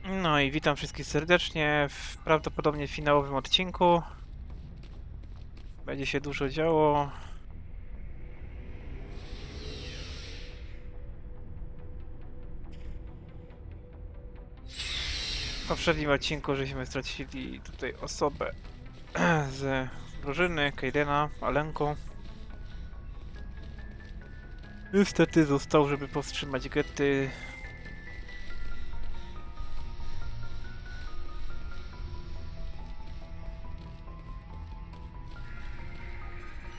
No i witam wszystkich serdecznie w prawdopodobnie finałowym odcinku. Będzie się dużo działo. W poprzednim odcinku żeśmy stracili tutaj osobę z drużyny, Kaidena, Alenką. Niestety został, żeby powstrzymać gety.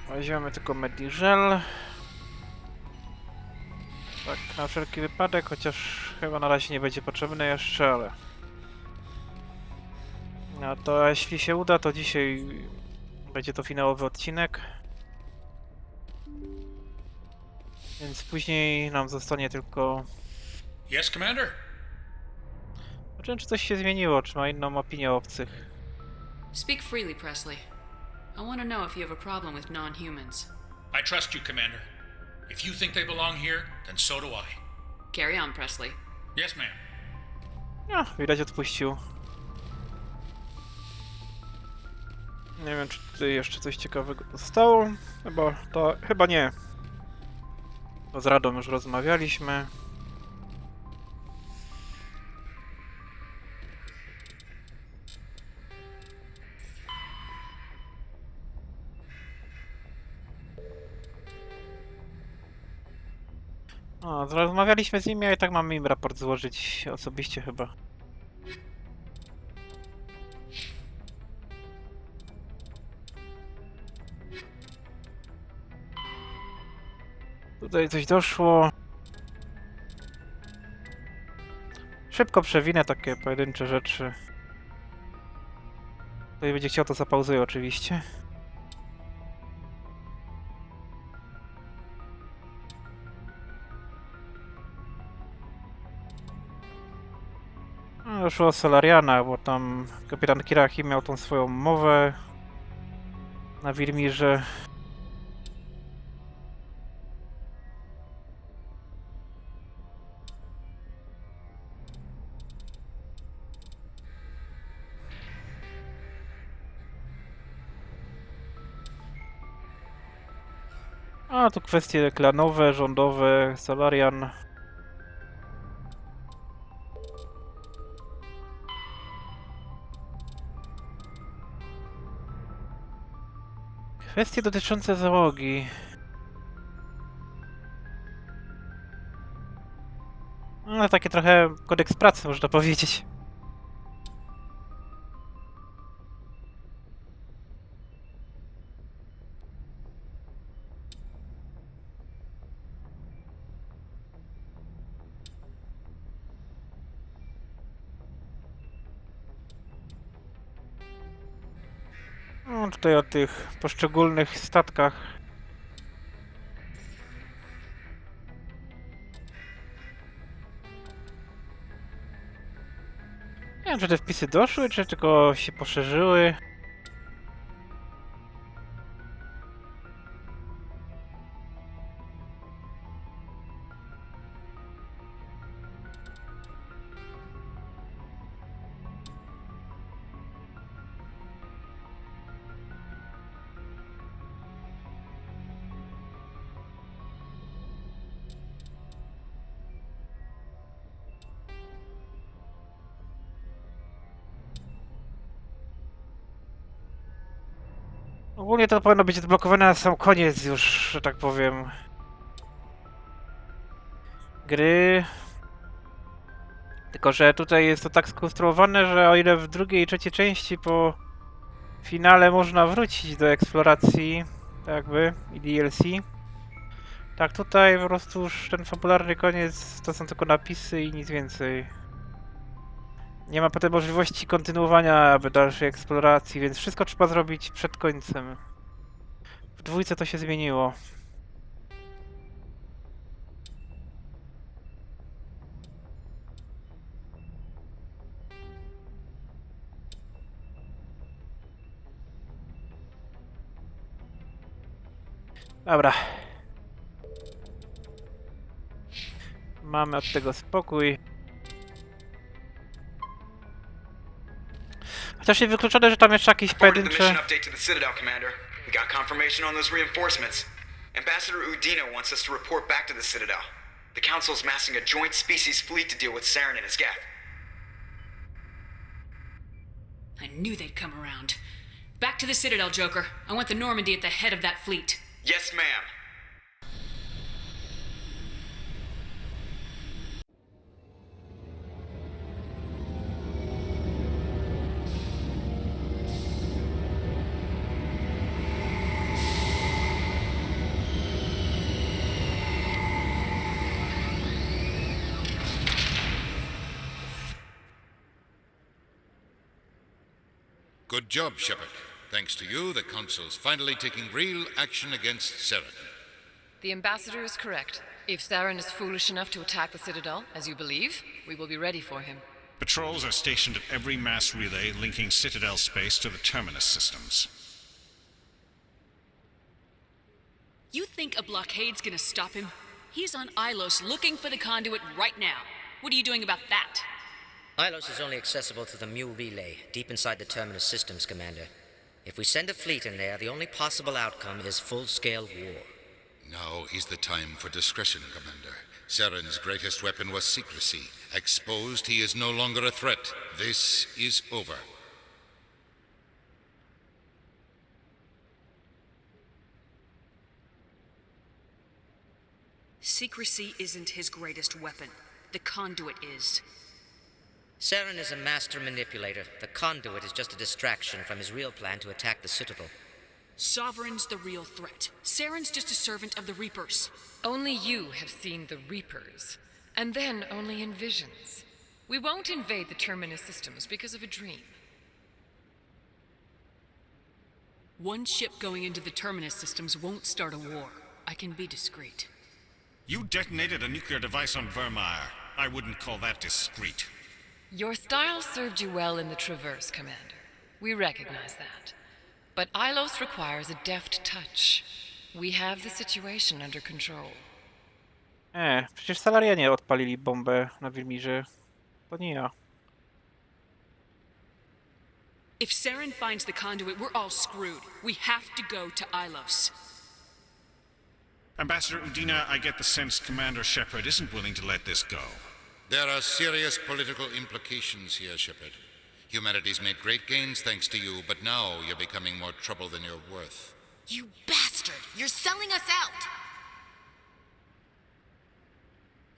Weźmiemy tylko Mediżel. Tak, na wszelki wypadek, chociaż chyba na razie nie będzie potrzebne jeszcze, ale... No to jeśli się uda, to dzisiaj będzie to finałowy odcinek. Więc później nam zostanie tylko... Yes, Commander? Zobaczymy, czy coś się zmieniło, czy ma inną opinię o obcych. Speak freely, Presley. I want to know if you have a problem with non-humans. I trust you, Commander. If you think they belong here, then so do I. Carry on, Presley. Yes, ma'am. No, widać odpuścił. Nie wiem, czy tutaj jeszcze coś ciekawego zostało. Chyba nie. Bo z Radą już rozmawialiśmy. O, rozmawialiśmy z nimi, a i tak mamy im raport złożyć osobiście chyba. Tutaj coś doszło. Szybko przewinę takie pojedyncze rzeczy. Ktoś będzie chciał, to zapauzuję oczywiście. No, doszło o Solariana, bo tam kapitan Kirachi miał tą swoją mowę na Wirmirze. A tu kwestie klanowe, rządowe, Solarian. Kwestie dotyczące załogi. No takie trochę kodeks pracy, można powiedzieć. No tutaj o tych poszczególnych statkach. Nie wiem, czy te wpisy doszły, czy tylko się poszerzyły. Ogólnie to powinno być odblokowane na sam koniec już, że tak powiem, gry. Tylko że tutaj jest to tak skonstruowane, że o ile w drugiej i trzeciej części po finale można wrócić do eksploracji, tak jakby, i DLC, tak tutaj po prostu już ten fabularny koniec to są tylko napisy i nic więcej. Nie ma potem możliwości kontynuowania dalszej eksploracji, więc wszystko trzeba zrobić przed końcem. W dwójce to się zmieniło. Dobra. Mamy od tego spokój. Chociaż jest wykluczone, że tam jeszcze jakieś Reported the pojedyncze... mission update to the Citadel, Commander. We got confirmation on those reinforcements. Ambassador Udina wants us to report back to the Citadel. The Council's massing a joint species fleet to deal with Saren and his gap. I knew they'd come around. Back to the Citadel, Joker. I want the Normandy at the head of that fleet. Yes, ma'am. Good job, Shepard. Thanks to you, the Council's finally taking real action against Saren. The Ambassador is correct. If Saren is foolish enough to attack the Citadel, as you believe, we will be ready for him. Patrols are stationed at every mass relay linking Citadel space to the terminus systems. You think a blockade's gonna stop him? He's on Ilos looking for the conduit right now. What are you doing about that? Ilos is only accessible to the Mu relay, deep inside the terminus systems, Commander. If we send a fleet in there, the only possible outcome is full-scale war. Now is the time for discretion, Commander. Saren's greatest weapon was secrecy. Exposed, he is no longer a threat. This is over. Secrecy isn't his greatest weapon. The conduit is. Saren is a master manipulator. The conduit is just a distraction from his real plan to attack the Citadel. Sovereign's the real threat. Saren's just a servant of the Reapers. Only you have seen the Reapers, and then only in visions. We won't invade the terminus systems because of a dream. One ship going into the terminus systems won't start a war. I can be discreet. You detonated a nuclear device on Vermeer. I wouldn't call that discreet. Your style served you well in the Traverse, Commander. We recognize that. But Ilos requires a deft touch. We have the situation under control. Przecież Salarianie odpalili bombę na Wilmirze. To nie ja. If Saren finds the conduit, we're all screwed. We have to go to Ilos. Ambassador Udina, I get the sense Commander Shepard isn't willing to let this go. There are serious political implications here, Shepard. Humanity's made great gains thanks to you, but now you're becoming more trouble than you're worth. You bastard! You're selling us out!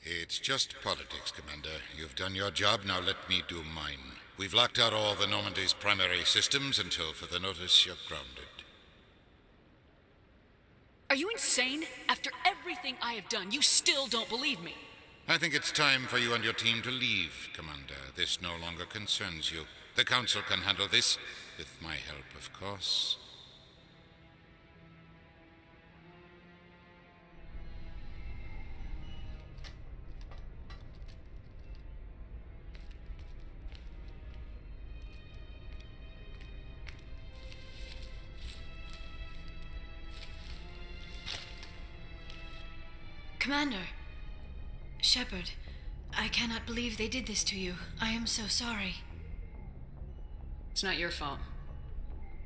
It's just politics, Commander. You've done your job, now let me do mine. We've locked out all the Normandy's primary systems until further notice you're grounded. Are you insane? After everything I have done, you still don't believe me. I think it's time for you and your team to leave, Commander. This no longer concerns you. The Council can handle this, with my help, of course. Commander. Shepard, I cannot believe they did this to you. I am so sorry. It's not your fault.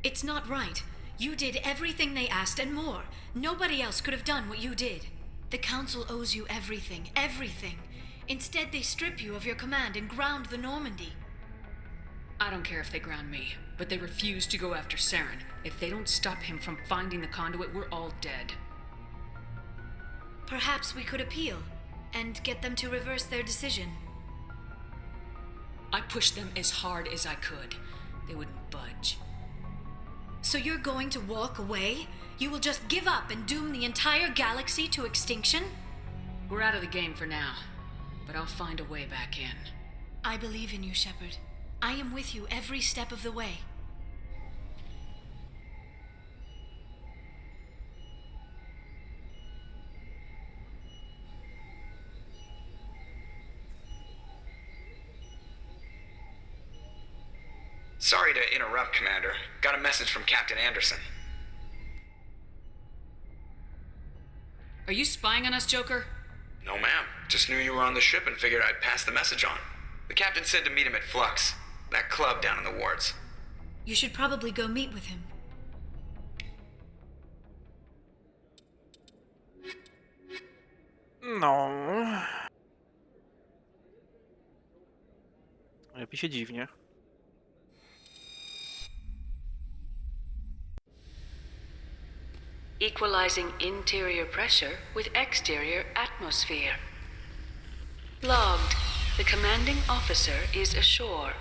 It's not right. You did everything they asked and more. Nobody else could have done what you did. The Council owes you everything, everything. Instead, they strip you of your command and ground the Normandy. I don't care if they ground me, but they refuse to go after Saren. If they don't stop him from finding the conduit, we're all dead. Perhaps we could appeal and get them to reverse their decision. I pushed them as hard as I could. They wouldn't budge. So you're going to walk away? You will just give up and doom the entire galaxy to extinction? We're out of the game for now, but I'll find a way back in. I believe in you, Shepard. I am with you every step of the way. Sorry to interrupt, Commander. Got a message from Captain Anderson. Are you spying on us, Joker? No, ma'am. Just knew you were on the ship and figured I'd pass the message on. The captain said to meet him at Flux, that club down in the wards. You should probably go meet with him. No. Robi się dziwnie. Equalizing interior pressure with exterior atmosphere. Logged. The commanding officer is ashore.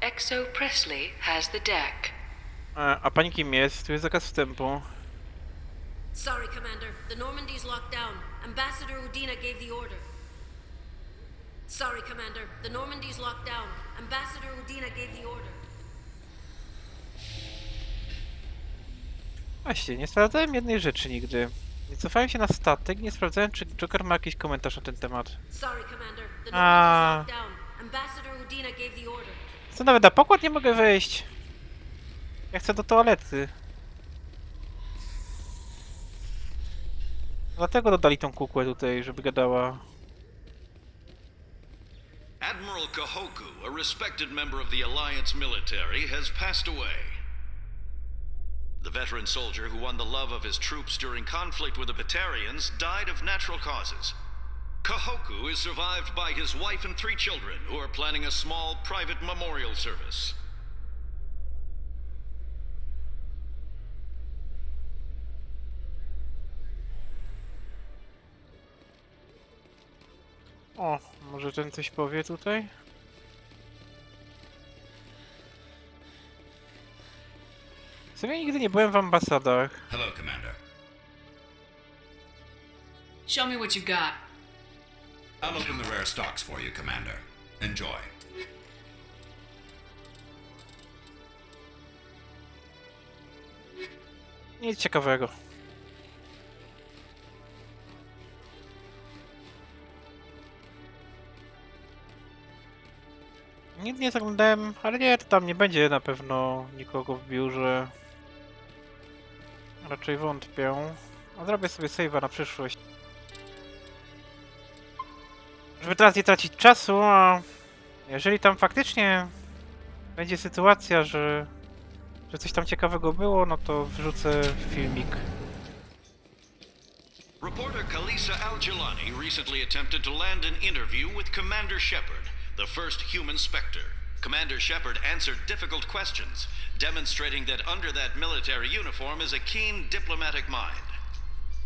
Exo Presley has the deck. A pani kim jest? Tu jest zakaz wstępu. Sorry, Commander. The Normandy's locked down. Ambassador Udina gave the order. Sorry, Commander. The Normandy's locked down. Ambassador Udina gave the order. Właśnie, nie sprawdzałem jednej rzeczy nigdy. Nie cofałem się na statek, nie sprawdzałem, czy Joker ma jakiś komentarz na ten temat. Sorry, Commander. The Ah. Normandy's locked down. Ambassador Udina gave the order. Co nawet na pokład nie mogę wejść. Ja chcę do toalety. Dlatego dodali tą kukłę tutaj, żeby gadała. Admiral Kahoku, a respected member of the Alliance military, has passed away. The veteran soldier who won the love of his troops during conflict with the Batarians died of natural causes. Kahoku is survived by his wife and 3 children, who are planning a small private memorial service. O, może ten coś powie tutaj? W sumie nigdy nie byłem w ambasadach. Hello, Commander. Show me what you got. I'll open the rare stocks for you, Commander. Enjoy. Nic ciekawego. Nic nie zaglądałem, ale nie, to tam nie będzie na pewno nikogo w biurze. Raczej wątpię. A zrobię sobie save'a na przyszłość. Żeby teraz nie tracić czasu, a jeżeli tam faktycznie będzie sytuacja, że coś tam ciekawego było, no to wrzucę filmik. Reporter Kalisa Al-Jilani recently attempted to land an interview with Commander Shepard, the first human Spectre. Commander Shepard answered difficult questions, demonstrating that under that military uniform is a keen diplomatic mind.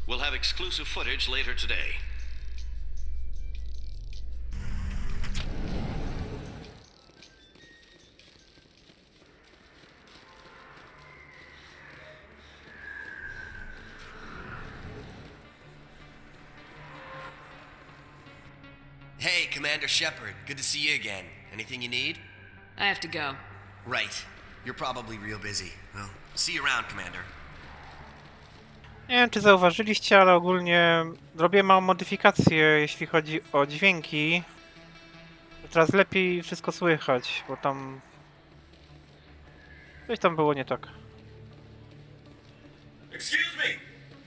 We'll have exclusive footage later today. Hey, Commander Shepard. Good to see you again. Anything you need? I have to go. Right. You're probably real busy. Well, see you around, Commander. Nie wiem, czy zauważyliście, ale ogólnie robię małą modyfikację, jeśli chodzi o dźwięki. Teraz lepiej wszystko słychać, bo tam... coś tam było nie tak. Excuse me,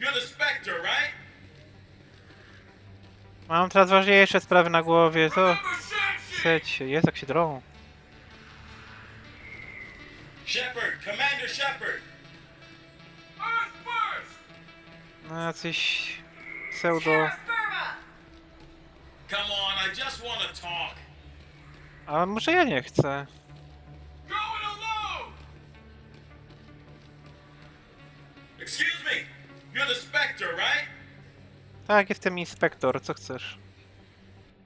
you're the Spectre, right? Mam teraz ważniejsze sprawy na głowie, to... Chcecie, jest jak się drą. Shepard, Commander Shepard! Earth first! No jacyś... pseudo... Come on, I just want to talk. A może ja nie chcę. Going alone! Excuse me, you're the Spectre, right? Tak, jestem inspektor, co chcesz?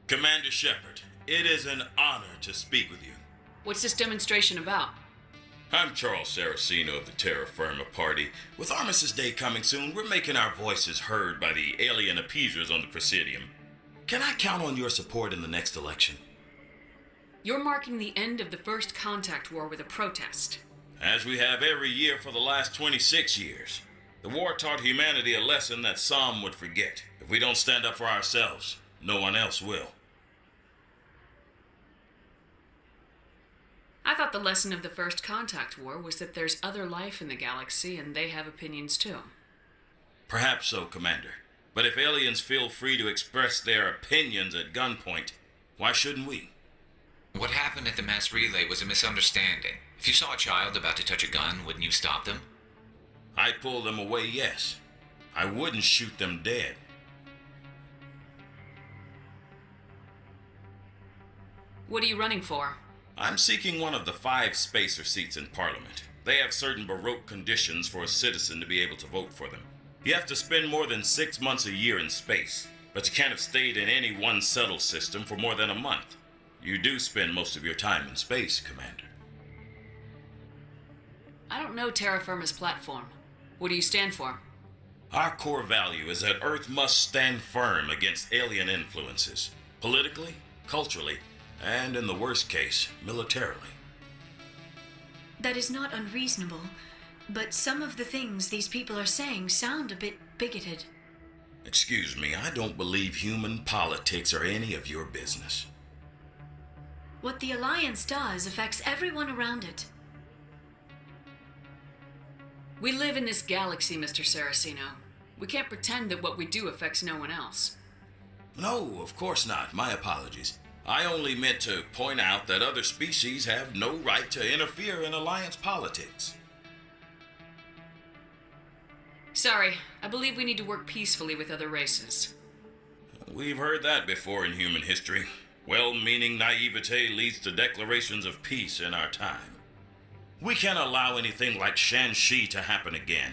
Commander Shepard, it is an honor to speak with you. What's this demonstration about? I'm Charles Saraceno of the Terra Firma Party. With Armistice Day coming soon, we're making our voices heard by the alien appeasers on the Presidium. Can I count on your support in the next election? You're marking the end of the First Contact War with a protest. As we have every year for the last 26 years. The war taught humanity a lesson that some would forget. If we don't stand up for ourselves, no one else will. I thought the lesson of the First Contact War was that there's other life in the galaxy and they have opinions too. Perhaps so, Commander. But if aliens feel free to express their opinions at gunpoint, why shouldn't we? What happened at the mass relay was a misunderstanding. If you saw a child about to touch a gun, wouldn't you stop them? I'd pull them away, yes. I wouldn't shoot them dead. What are you running for? I'm seeking one of the 5 spacer seats in Parliament. They have certain Baroque conditions for a citizen to be able to vote for them. You have to spend more than 6 months a year in space, but you can't have stayed in any one settled system for more than a month. You do spend most of your time in space, Commander. I don't know terra firma's platform. What do you stand for? Our core value is that Earth must stand firm against alien influences, politically, culturally, and in the worst case, militarily. That is not unreasonable, but some of the things these people are saying sound a bit bigoted. Excuse me, I don't believe human politics are any of your business. What the Alliance does affects everyone around it. We live in this galaxy, Mr. Saraceno. We can't pretend that what we do affects no one else. No, of course not. My apologies. I only meant to point out that other species have no right to interfere in Alliance politics. Sorry, I believe we need to work peacefully with other races. We've heard that before in human history. Well-meaning naivete leads to declarations of peace in our time. We can't allow anything like Shanxi to happen again.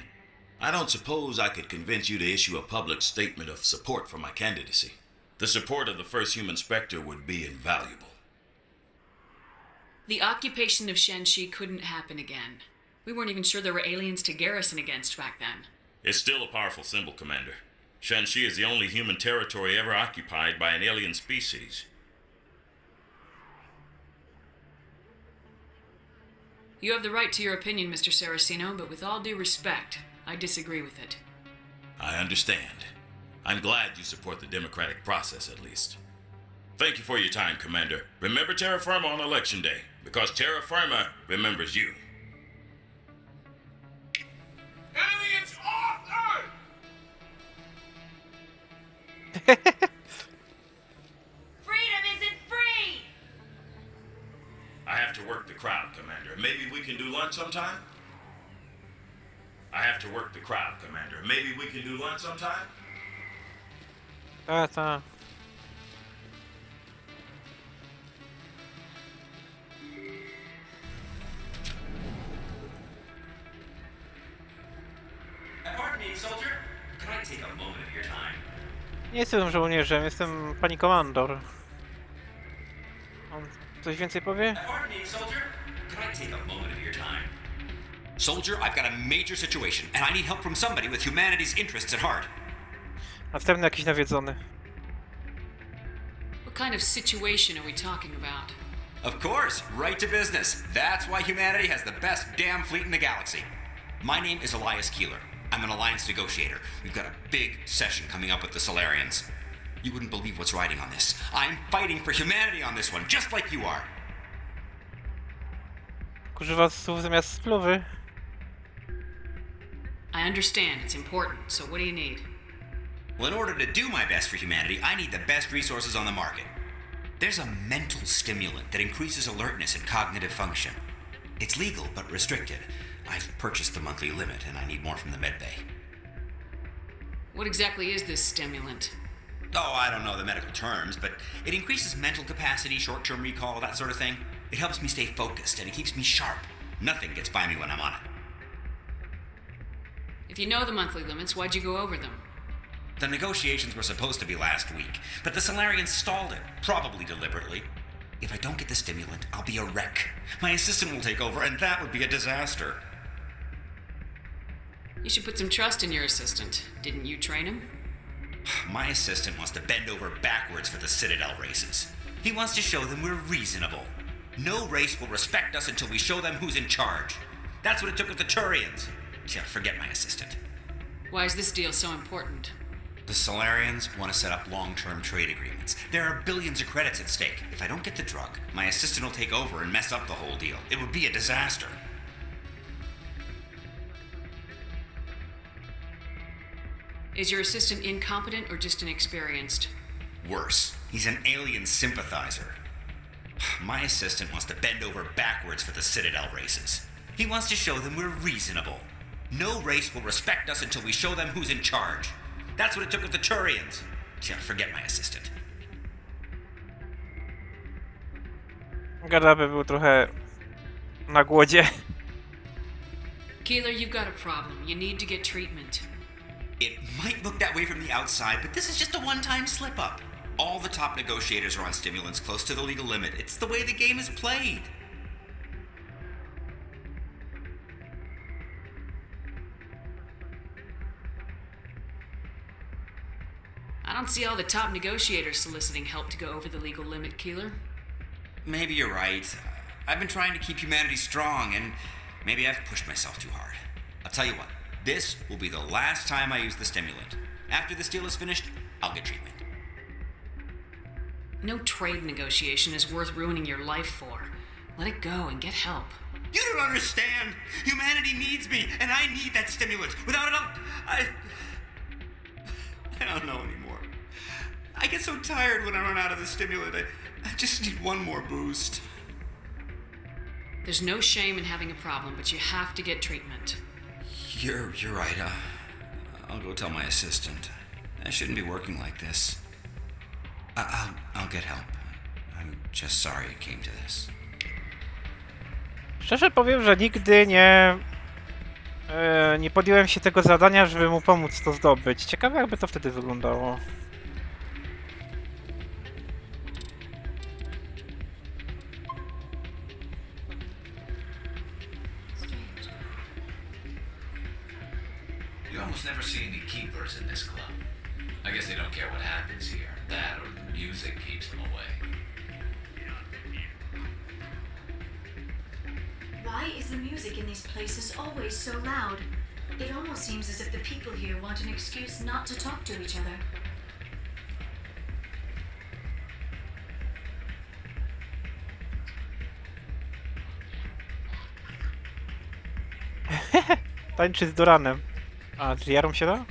I don't suppose I could convince you to issue a public statement of support for my candidacy. The support of the first human Spectre would be invaluable. The occupation of Shanxi couldn't happen again. We weren't even sure there were aliens to garrison against back then. It's still a powerful symbol, Commander. Shanxi is the only human territory ever occupied by an alien species. You have the right to your opinion, Mr. Saraceno, but with all due respect, I disagree with it. I understand. I'm glad you support the democratic process, at least. Thank you for your time, Commander. Remember terra firma on Election Day, because terra firma remembers you. Aliens off Earth! Freedom isn't free! I have to work the crowd, Commander. Maybe we can do lunch sometime? I have to work the crowd, Commander. Maybe we can do lunch sometime? Ta. Pardon me, soldier. Can I take a moment of your time? Nie jestem żołnierzem, jestem pani komandor. On coś więcej powie? Pardon me, soldier. Can I take a moment of your time? Soldier, I've got a major situation, and I need help from somebody with humanity's interests at heart. Następny jakiś nawiedzony. What kind of situation are we talking about? Of course, right to business. That's why humanity has the best damn fleet in the galaxy. My name is Elias Keeler. I'm an alliance negotiator. We've got a big session coming up with the Solarians. You wouldn't believe what's riding on this. I'm fighting for humanity on this one, just like you are. Używa słów zamiast spluwy. I understand, it's important, so what do you need? Well, in order to do my best for humanity, I need the best resources on the market. There's a mental stimulant that increases alertness and cognitive function. It's legal, but restricted. I've purchased the monthly limit, and I need more from the medbay. What exactly is this stimulant? Oh, I don't know the medical terms, but it increases mental capacity, short-term recall, that sort of thing. It helps me stay focused, and it keeps me sharp. Nothing gets by me when I'm on it. If you know the monthly limits, why'd you go over them? The negotiations were supposed to be last week, but the Solarians stalled it, probably deliberately. If I don't get the stimulant, I'll be a wreck. My assistant will take over, and that would be a disaster. You should put some trust in your assistant. Didn't you train him? My assistant wants to bend over backwards for the Citadel races. He wants to show them we're reasonable. No race will respect us until we show them who's in charge. That's what it took with the Turians. Yeah, forget my assistant. Why is this deal so important? The Solarians want to set up long-term trade agreements. There are billions of credits at stake. If I don't get the drug, my assistant will take over and mess up the whole deal. It would be a disaster. Is your assistant incompetent or just inexperienced? Worse, he's an alien sympathizer. My assistant wants to bend over backwards for the Citadel races. He wants to show them we're reasonable. No race will respect us until we show them who's in charge. That's what it took with the Turians. Yeah, forget my assistant. Gadaby był trochę na głodzie. Keeler, you've got a problem. You need to get treatment. It might look that way from the outside, but this is just a one-time slip-up. All the top negotiators are on stimulants close to the legal limit. It's the way the game is played. I don't see all the top negotiators soliciting help to go over the legal limit, Keeler. Maybe you're right. I've been trying to keep humanity strong, and maybe I've pushed myself too hard. I'll tell you what, this will be the last time I use the stimulant. After this deal is finished, I'll get treatment. No trade negotiation is worth ruining your life for. Let it go and get help. You don't understand! Humanity needs me, and I need that stimulant. Without it, I don't know anymore. I get so tired when I run out of the stimulant. I just need one more boost. There's no shame in having a problem, but you have to get treatment. You're right. I'll go tell my assistant. I shouldn't be working like this. I'll get help. I'm just sorry it came to this. Szczerze powiem, że nigdy nie podjąłem się tego zadania, żeby mu pomóc to zdobyć. Ciekawe, jakby to wtedy wyglądało. You almost never see any keepers in this club. I guess they don't care what happens here. That or the music keeps them away. Why is the music in these places always so loud? It almost seems as if the people here want an excuse not to talk to each other. Tańczy z Doranem. A, z Jarą się da?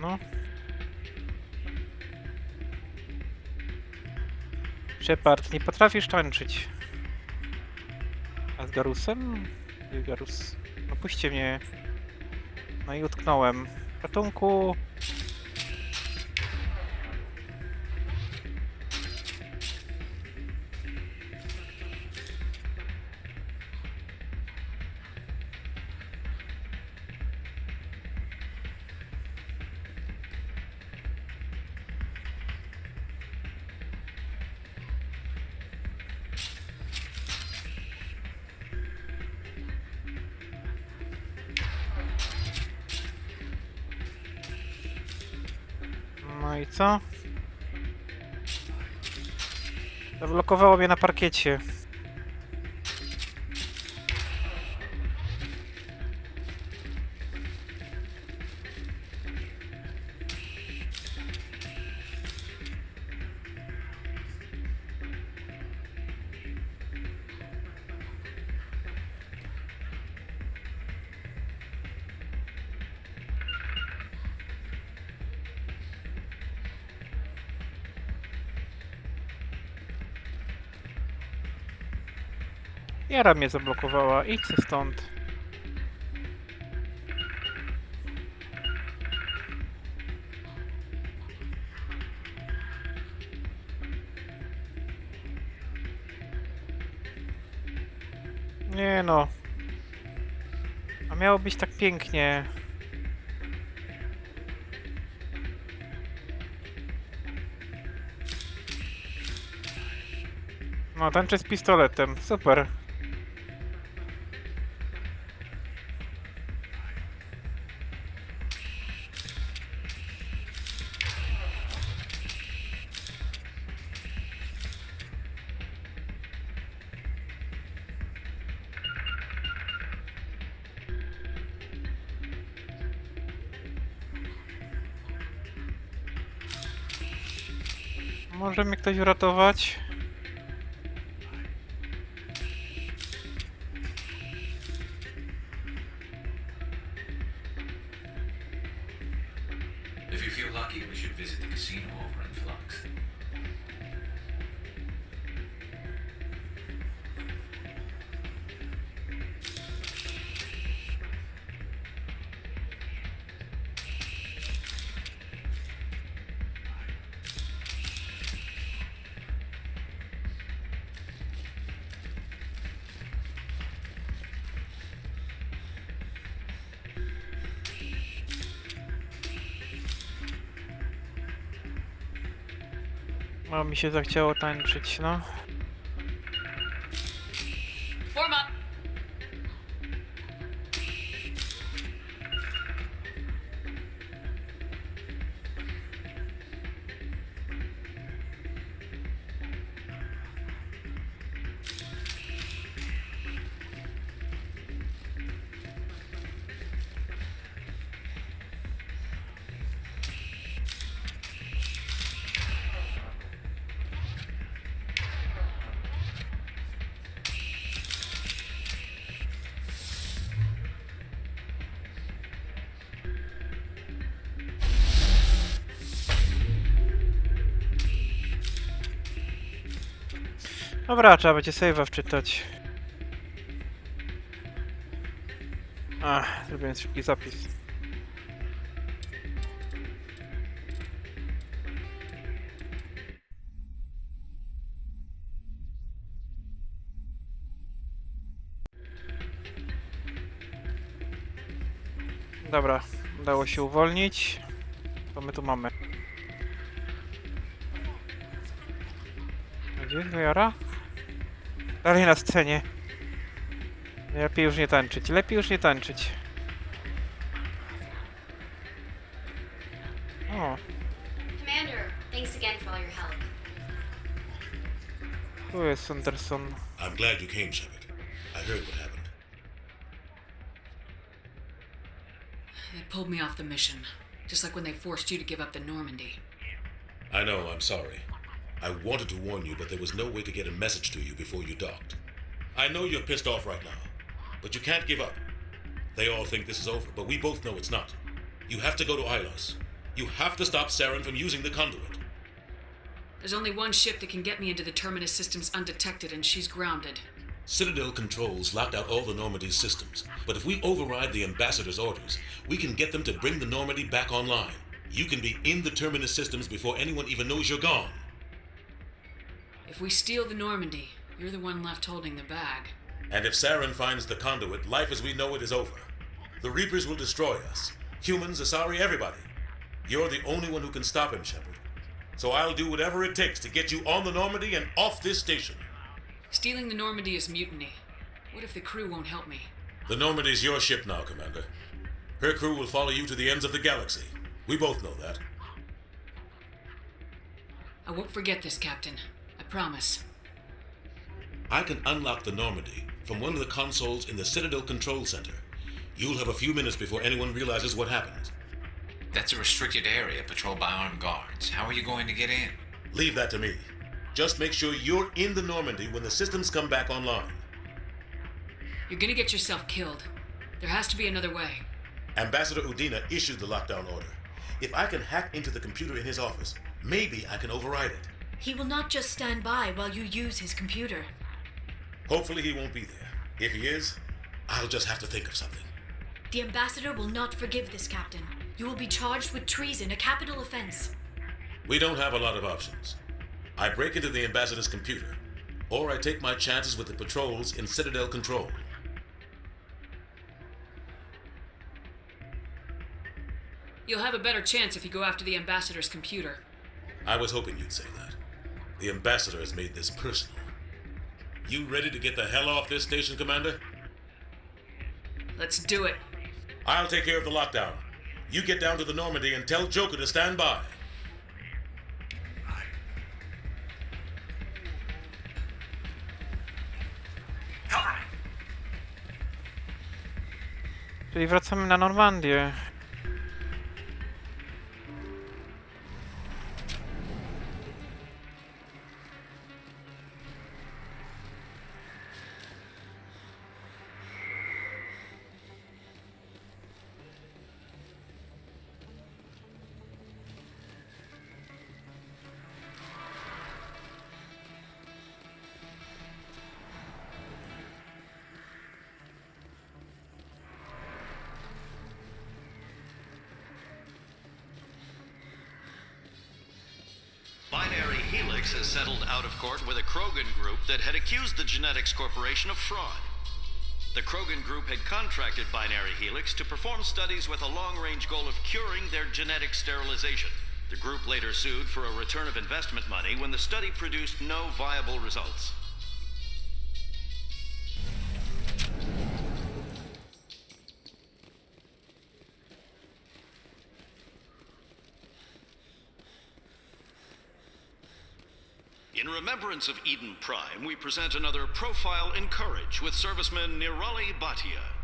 No. Shepard, nie potrafisz tańczyć. A z Garusem? Gdzie Garus? No puśćcie mnie. No i utknąłem. Ratunku! No i co? Zablokowało mnie na parkiecie. Jara mnie zablokowała. Idźcie stąd. Nie no. A miało być tak pięknie. No, tańczy z pistoletem. Super. Może mnie ktoś uratować? If you feel lucky, we should visit the casino over in Flux. No, mi się zachciało tańczyć, no. Form up. Dobra, trzeba będzie save'a wczytać. Zrobiłem szybki zapis. Dobra, udało się uwolnić. Co my tu mamy? Gdzie jest Jara? Dalej na scenie. Lepiej już nie tańczyć, lepiej już nie tańczyć. O, Commander, thanks again for all your help. tu jest Anderson. I'm glad you came, Shepard. I heard what happened. They pulled me off the mission, just like when they forced you to give up the Normandy. I know, I'm sorry. I wanted to warn you, but there was no way to get a message to you before you docked. I know you're pissed off right now, but you can't give up. They all think this is over, but we both know it's not. You have to go to Ilos. You have to stop Saren from using the conduit. There's only one ship that can get me into the Terminus systems undetected, and she's grounded. Citadel controls locked out all the Normandy's systems, but if we override the Ambassador's orders, we can get them to bring the Normandy back online. You can be in the Terminus systems before anyone even knows you're gone. If we steal the Normandy, you're the one left holding the bag. And if Saren finds the conduit, life as we know it is over. The Reapers will destroy us. Humans, Asari, everybody. You're the only one who can stop him, Shepard. So I'll do whatever it takes to get you on the Normandy and off this station. Stealing the Normandy is mutiny. What if the crew won't help me? The Normandy's your ship now, Commander. Her crew will follow you to the ends of the galaxy. We both know that. I won't forget this, Captain. I promise. I can unlock the Normandy from one of the consoles in the Citadel Control Center. You'll have a few minutes before anyone realizes what happened. That's a restricted area patrolled by armed guards. How are you going to get in? Leave that to me. Just make sure you're in the Normandy when the systems come back online. You're gonna get yourself killed. There has to be another way. Ambassador Udina issued the lockdown order. If I can hack into the computer in his office, maybe I can override it. He will not just stand by while you use his computer. Hopefully he won't be there. If he is, I'll just have to think of something. The ambassador will not forgive this, Captain. You will be charged with treason, a capital offense. We don't have a lot of options. I break into the ambassador's computer, or I take my chances with the patrols in Citadel Control. You'll have a better chance if you go after the ambassador's computer. I was hoping you'd say that. The ambassador has made this personal. You ready to get the hell off this station, Commander? Let's do it. I'll take care of the lockdown. You get down to the Normandy and tell Joker to stand by. Czyli wracamy na Normandię. Helix has settled out of court with a Krogan group that had accused the Genetics Corporation of fraud. The Krogan group had contracted Binary Helix to perform studies with a long-range goal of curing their genetic sterilization. The group later sued for a return of investment money when the study produced no viable results. In remembrance of Eden Prime, we present another profile in courage with serviceman Nirali Bhatia.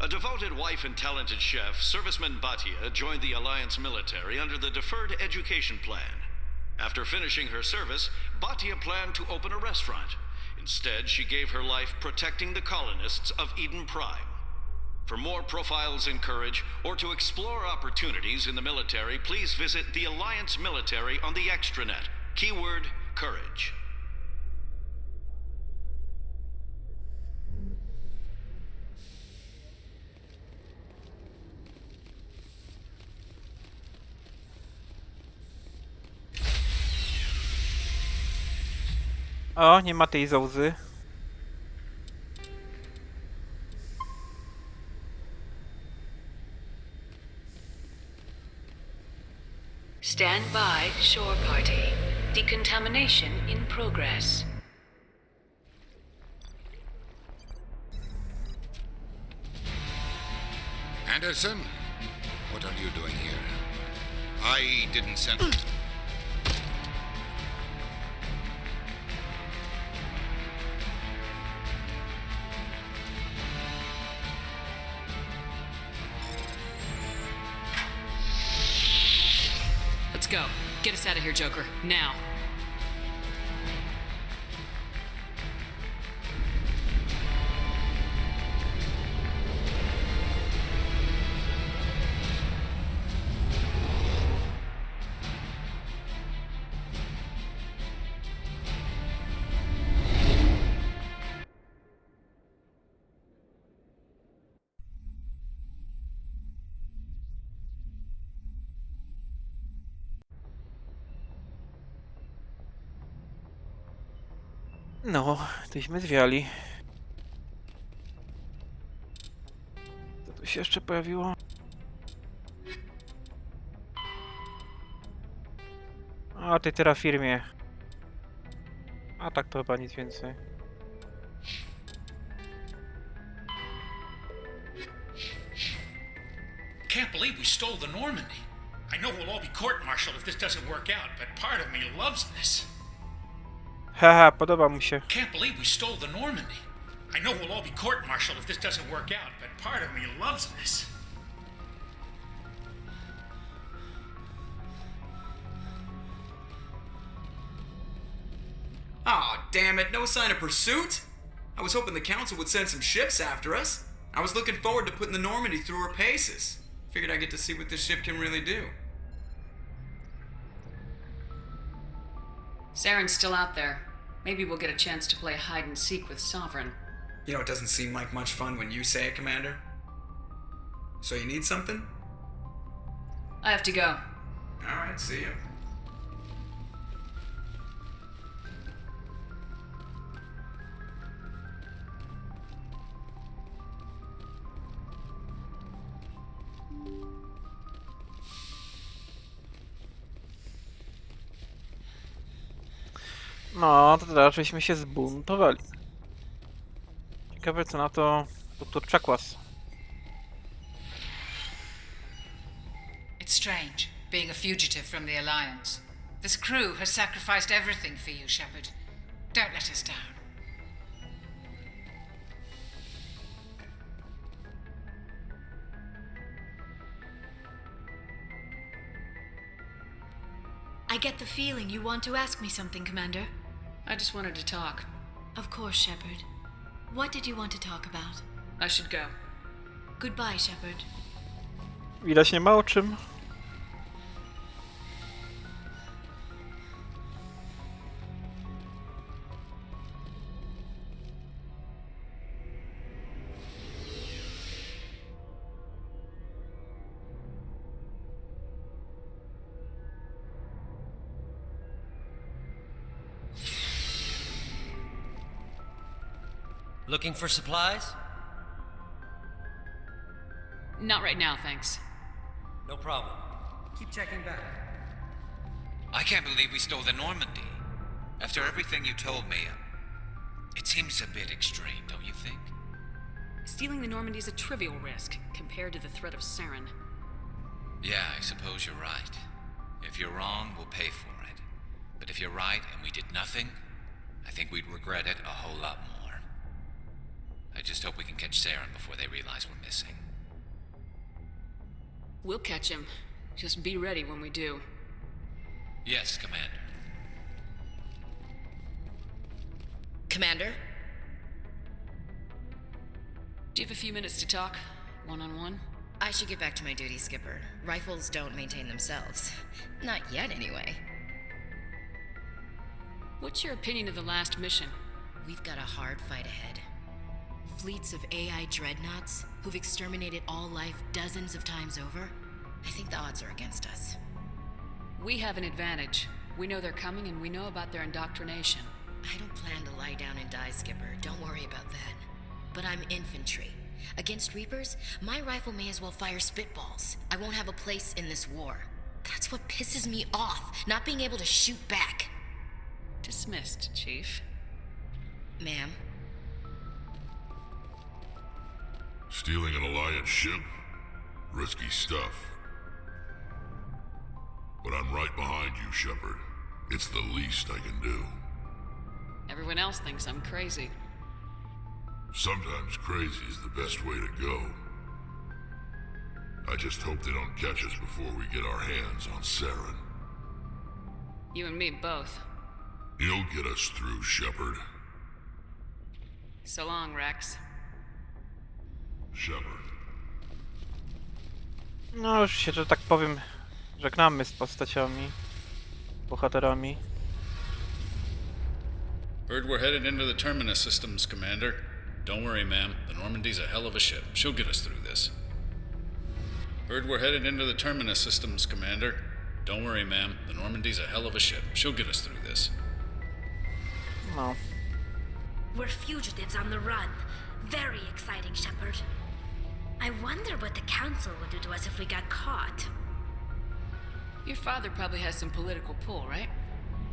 A devoted wife and talented chef, serviceman Bhatia joined the Alliance military under the Deferred Education Plan. After finishing her service, Bhatia planned to open a restaurant. Instead, she gave her life protecting the colonists of Eden Prime. For more profiles in courage, or to explore opportunities in the military, please visit the Alliance military on the extranet. Keyword, courage. O, nie ma tej zołzy. Stand by, shore party. Decontamination in progress. Anderson, what are you doing here? I didn't send... Let's go. Get us out of here, Joker. Now. No, tyśmy zwiali. Co tu się jeszcze pojawiło? A, tej terafirmie. A tak to chyba nic więcej. Can't believe we stole the Normandy. I know we'll all be court-martialed if this doesn't work out, but part of me loves this. Haha, podoba mu się. Can't believe we stole the Normandy. I know we'll all be court-martialed if this doesn't work out, but part of me loves this. Aw, damn it, no sign of pursuit? I was hoping the Council would send some ships after us. I was looking forward to putting the Normandy through her paces. Figured I'd get to see what this ship can really do. Saren's still out there. Maybe we'll get a chance to play hide and seek with Sovereign. You know, it doesn't seem like much fun when you say it, Commander. So you need something? I have to go. Alright, see you. No, to raczejśmy się zbuntowali. Ciekawe co na to doktor Czakłas. It's strange, being a fugitive from the Alliance. This crew has sacrificed everything for you, Shepard. Don't let us down. I get the feeling you want to ask me something, Commander. I just wanted to talk. Of course, Shepard. What did you want to talk about? I should go. Goodbye, Shepard. Widać nie ma o czym. Looking for supplies? Not right now, thanks. No problem. Keep checking back. I can't believe we stole the Normandy. After everything you told me, it seems a bit extreme, don't you think? Stealing the Normandy is a trivial risk compared to the threat of Saren. Yeah, I suppose you're right. If you're wrong, we'll pay for it. But if you're right and we did nothing, I think we'd regret it a whole lot more. I just hope we can catch Saren before they realize we're missing. We'll catch him. Just be ready when we do. Yes, Commander. Commander? Do you have a few minutes to talk? One-on-one? I should get back to my duty, Skipper. Rifles don't maintain themselves. Not yet, anyway. What's your opinion of the last mission? We've got a hard fight ahead. Fleets of AI dreadnoughts who've exterminated all life dozens of times over. I think the odds are against us. We have an advantage. We know they're coming and we know about their indoctrination. I don't plan to lie down and die, Skipper. Don't worry about that. But I'm infantry. Against Reapers, my rifle may as well fire spitballs. I won't have a place in this war. That's what pisses me off, not being able to shoot back. Dismissed, Chief. Ma'am? Stealing an Alliance ship? Risky stuff. But I'm right behind you, Shepard. It's the least I can do. Everyone else thinks I'm crazy. Sometimes crazy is the best way to go. I just hope they don't catch us before we get our hands on Saren. You and me both. He'll get us through, Shepard. So long, Rex. Shepard. No już się, że tak powiem, żegnamy z postaciami, bohaterami. Heard we're headed into the Terminus systems, Commander. Don't worry, ma'am. The Normandy's a hell of a ship. She'll get us through this. Heard we're headed into the Terminus systems, Commander. Don't worry, ma'am. The Normandy's a hell of a ship. She'll get us through this. No. We're fugitives on the run. Very exciting, Shepard. I wonder what the Council would do to us if we got caught. Your father probably has some political pull, right?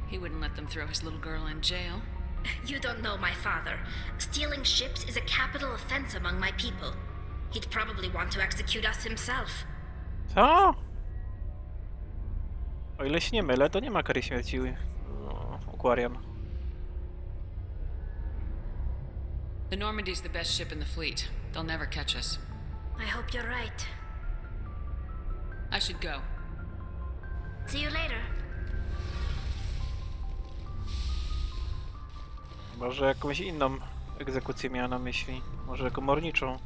He wouldn't let them throw his little girl in jail. You don't know my father. Stealing ships is a capital offense among my people. He'd probably want to execute us himself. Co? O ile się nie mylę, to nie ma kary śmierci u Quarian. The Normandy's the best ship in the fleet. They'll never catch us. I hope you're right. I should go. See you later. Może jakąś inną egzekucję miała na myśli. Może komorniczą.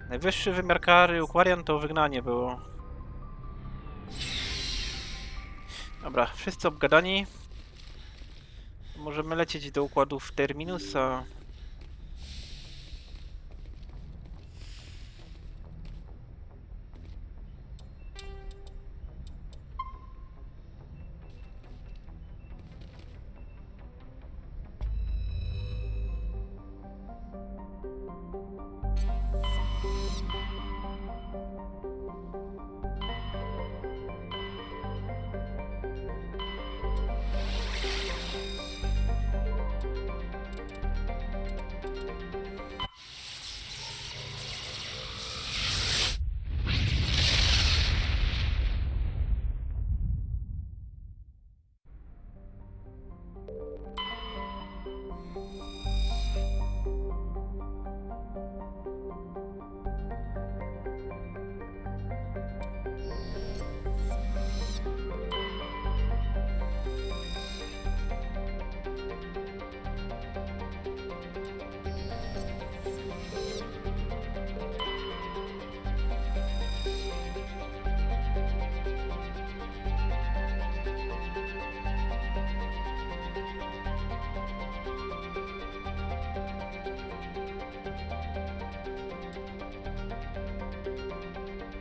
Najwyższy wymiar kary u Quarian to wygnanie było. Dobra, wszyscy obgadani. Możemy lecieć do układów Terminusa.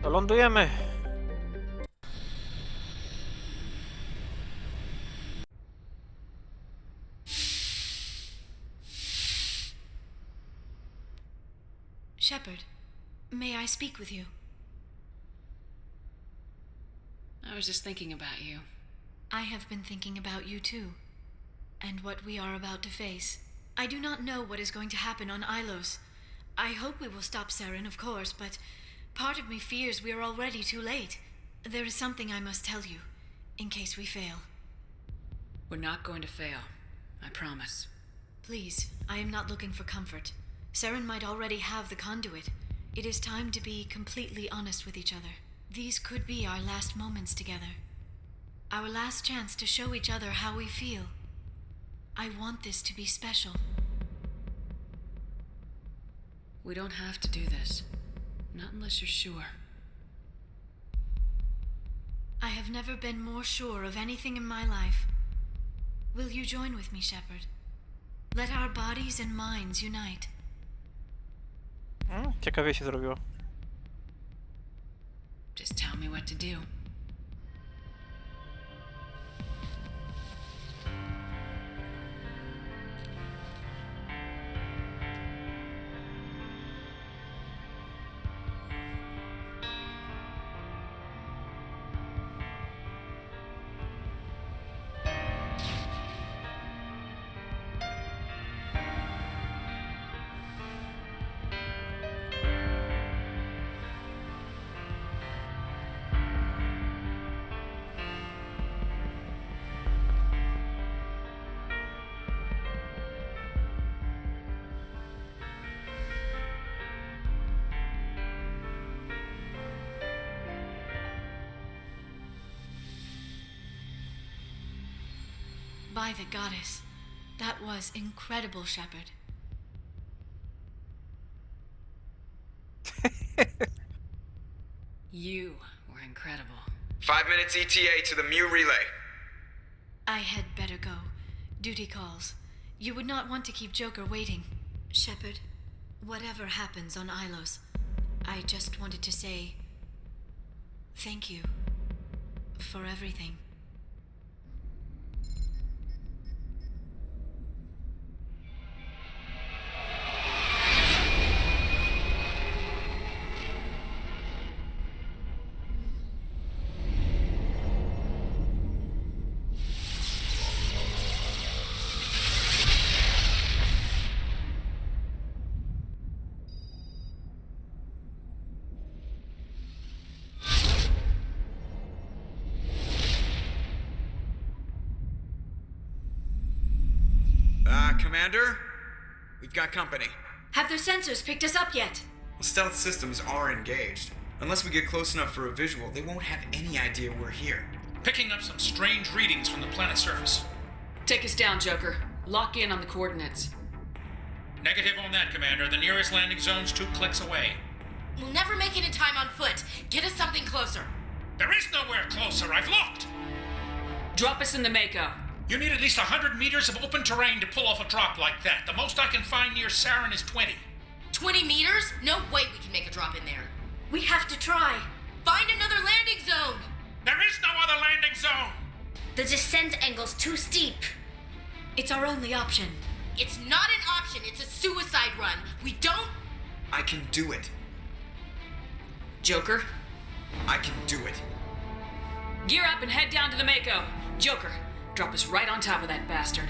To lądujemy. Shepard, may I speak with you? I was just thinking about you. I have been thinking about you too, and what we are about to face. I do not know what is going to happen on Ilos. I hope we will stop Saren, of course, but part of me fears we are already too late. There is something I must tell you, in case we fail. We're not going to fail. I promise. Please, I am not looking for comfort. Saren might already have the conduit. It is time to be completely honest with each other. These could be our last moments together. Our last chance to show each other how we feel. I want this to be special. We don't have to do this. Not unless you're sure. I have never been more sure of anything in my life. Will you join with me, Shepard? Let our bodies and minds unite. Ciekawie się zrobiło. Just tell me what to do. By the goddess, that was incredible, Shepard. You were incredible. 5 minutes ETA to the Mu relay. I had better go. Duty calls. You would not want to keep Joker waiting. Shepard, whatever happens on Ilos, I just wanted to say thank you for everything. Commander? We've got company. Have their sensors picked us up yet? Well, stealth systems are engaged. Unless we get close enough for a visual, they won't have any idea we're here. Picking up some strange readings from the planet's surface. Take us down, Joker. Lock in on the coordinates. Negative on that, Commander. The nearest landing zone's 2 clicks away. We'll never make it in time on foot. Get us something closer. There is nowhere closer. I've looked. Drop us in the Mako. You need at least 100 meters of open terrain to pull off a drop like that. The most I can find near Saren is 20. 20 meters? No way we can make a drop in there. We have to try. Find another landing zone. There is no other landing zone. The descent angle's too steep. It's our only option. It's not an option. It's a suicide run. We don't... I can do it. Joker? I can do it. Gear up and head down to the Mako. Joker, drop us right on top of that bastard.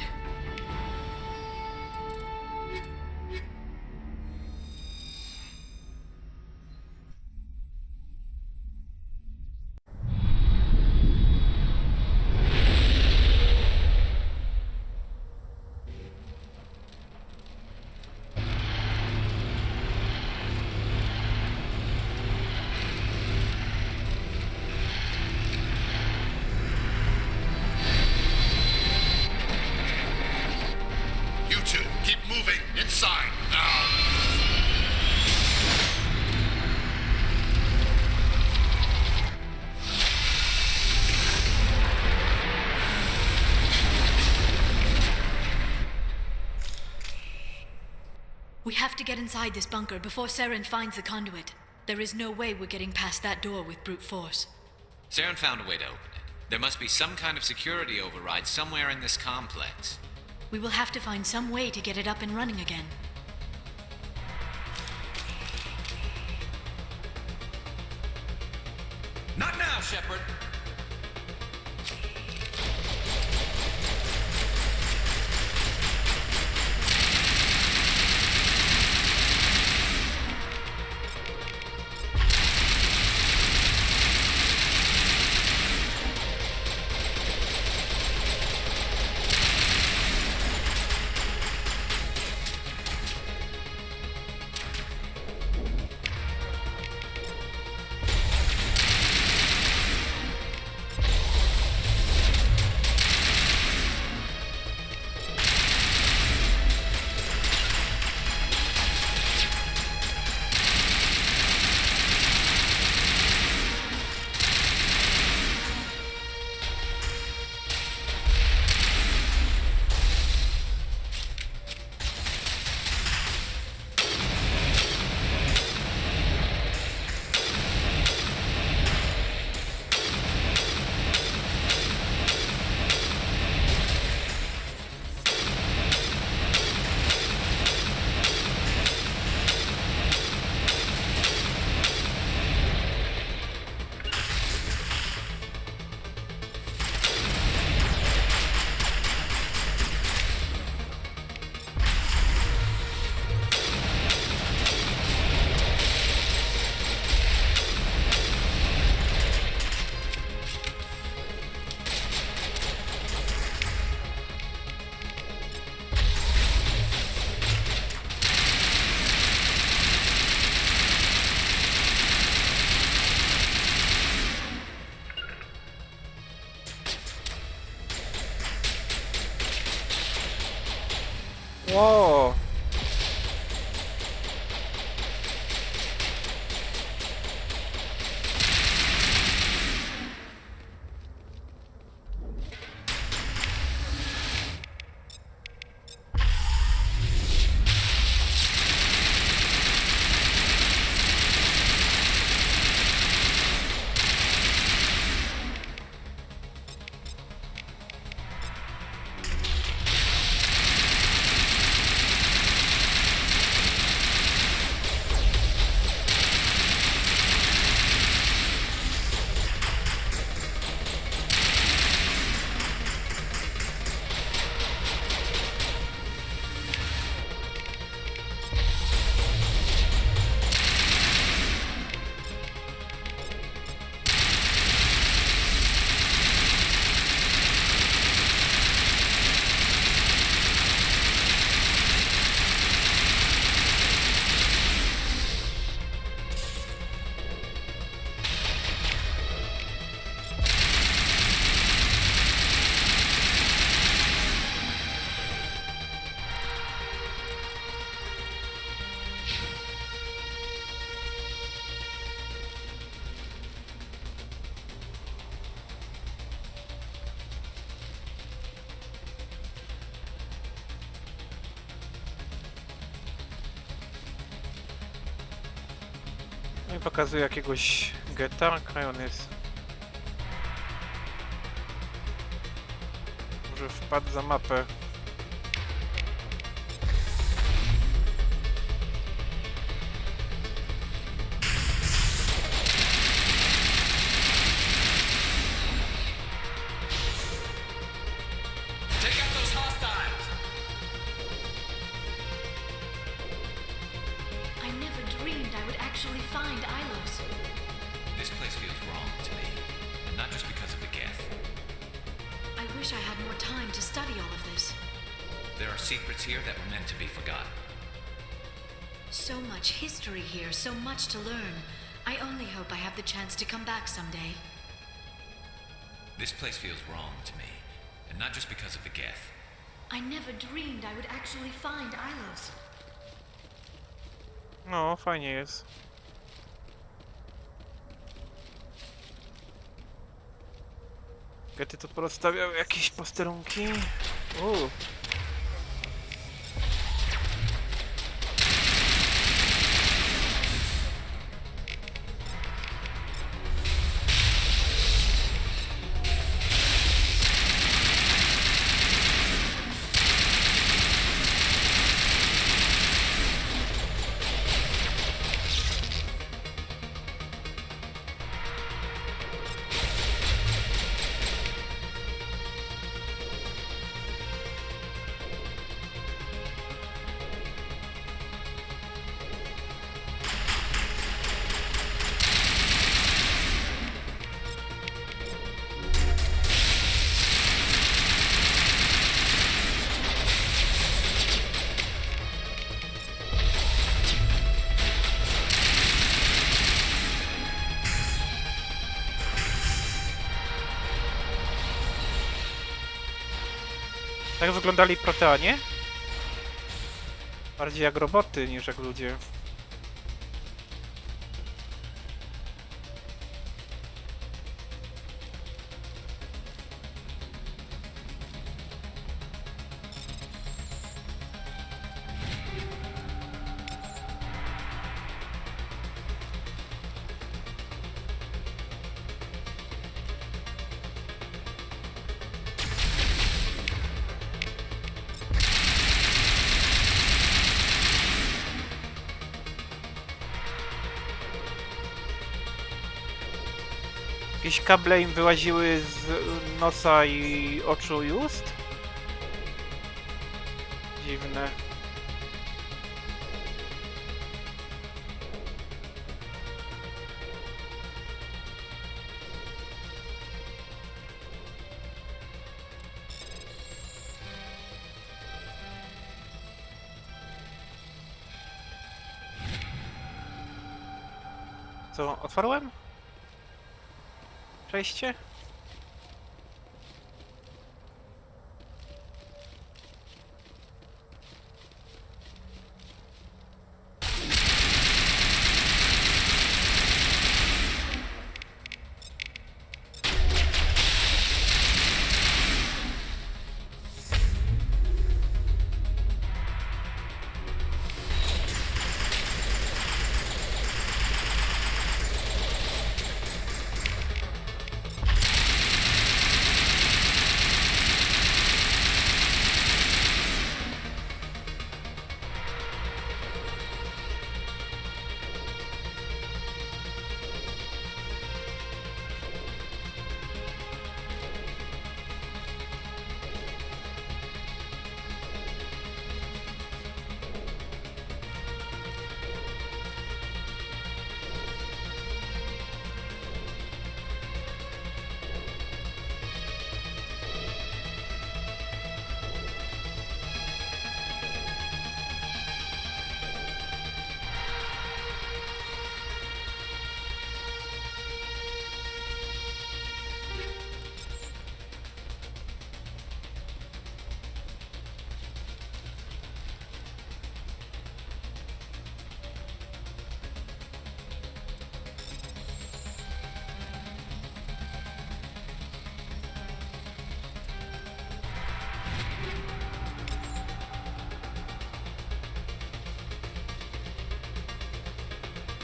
We have to get inside this bunker before Saren finds the conduit. There is no way we're getting past that door with brute force. Saren found a way to open it. There must be some kind of security override somewhere in this complex. We will have to find some way to get it up and running again. Shepard. Wow. No i pokazuje jakiegoś geta, kraj on jest. Może wpadł za mapę. So much history here, so much to learn. I only hope I have the chance to come back someday. This place feels wrong to me, and not just because of the Geth. I never dreamed I would actually find Ilos. No, fajnie jest. Gety tu porozstawiały jakieś posterunki. Jak wyglądali proteanie? Bardziej jak roboty niż jak ludzie. Jakieś kable im wyłaziły z nosa i oczu i ust? Dziwne. Co, otwarłem? Przejście?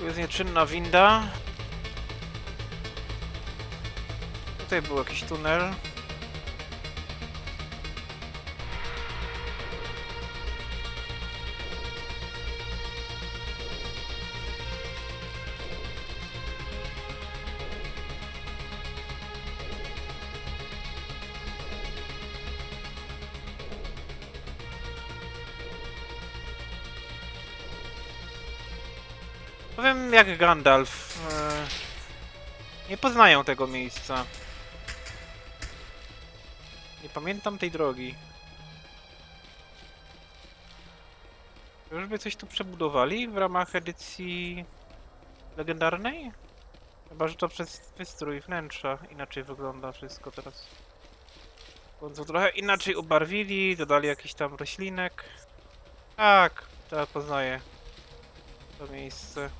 Tu jest nieczynna winda. Tutaj był jakiś tunel. Powiem jak Gandalf. Nie poznają tego miejsca. Nie pamiętam tej drogi. Czyżby coś tu przebudowali w ramach edycji legendarnej? Chyba, że to przez wystrój wnętrza inaczej wygląda wszystko teraz. W końcu trochę inaczej ubarwili, dodali jakiś tam roślinek. Tak, teraz poznaję to miejsce.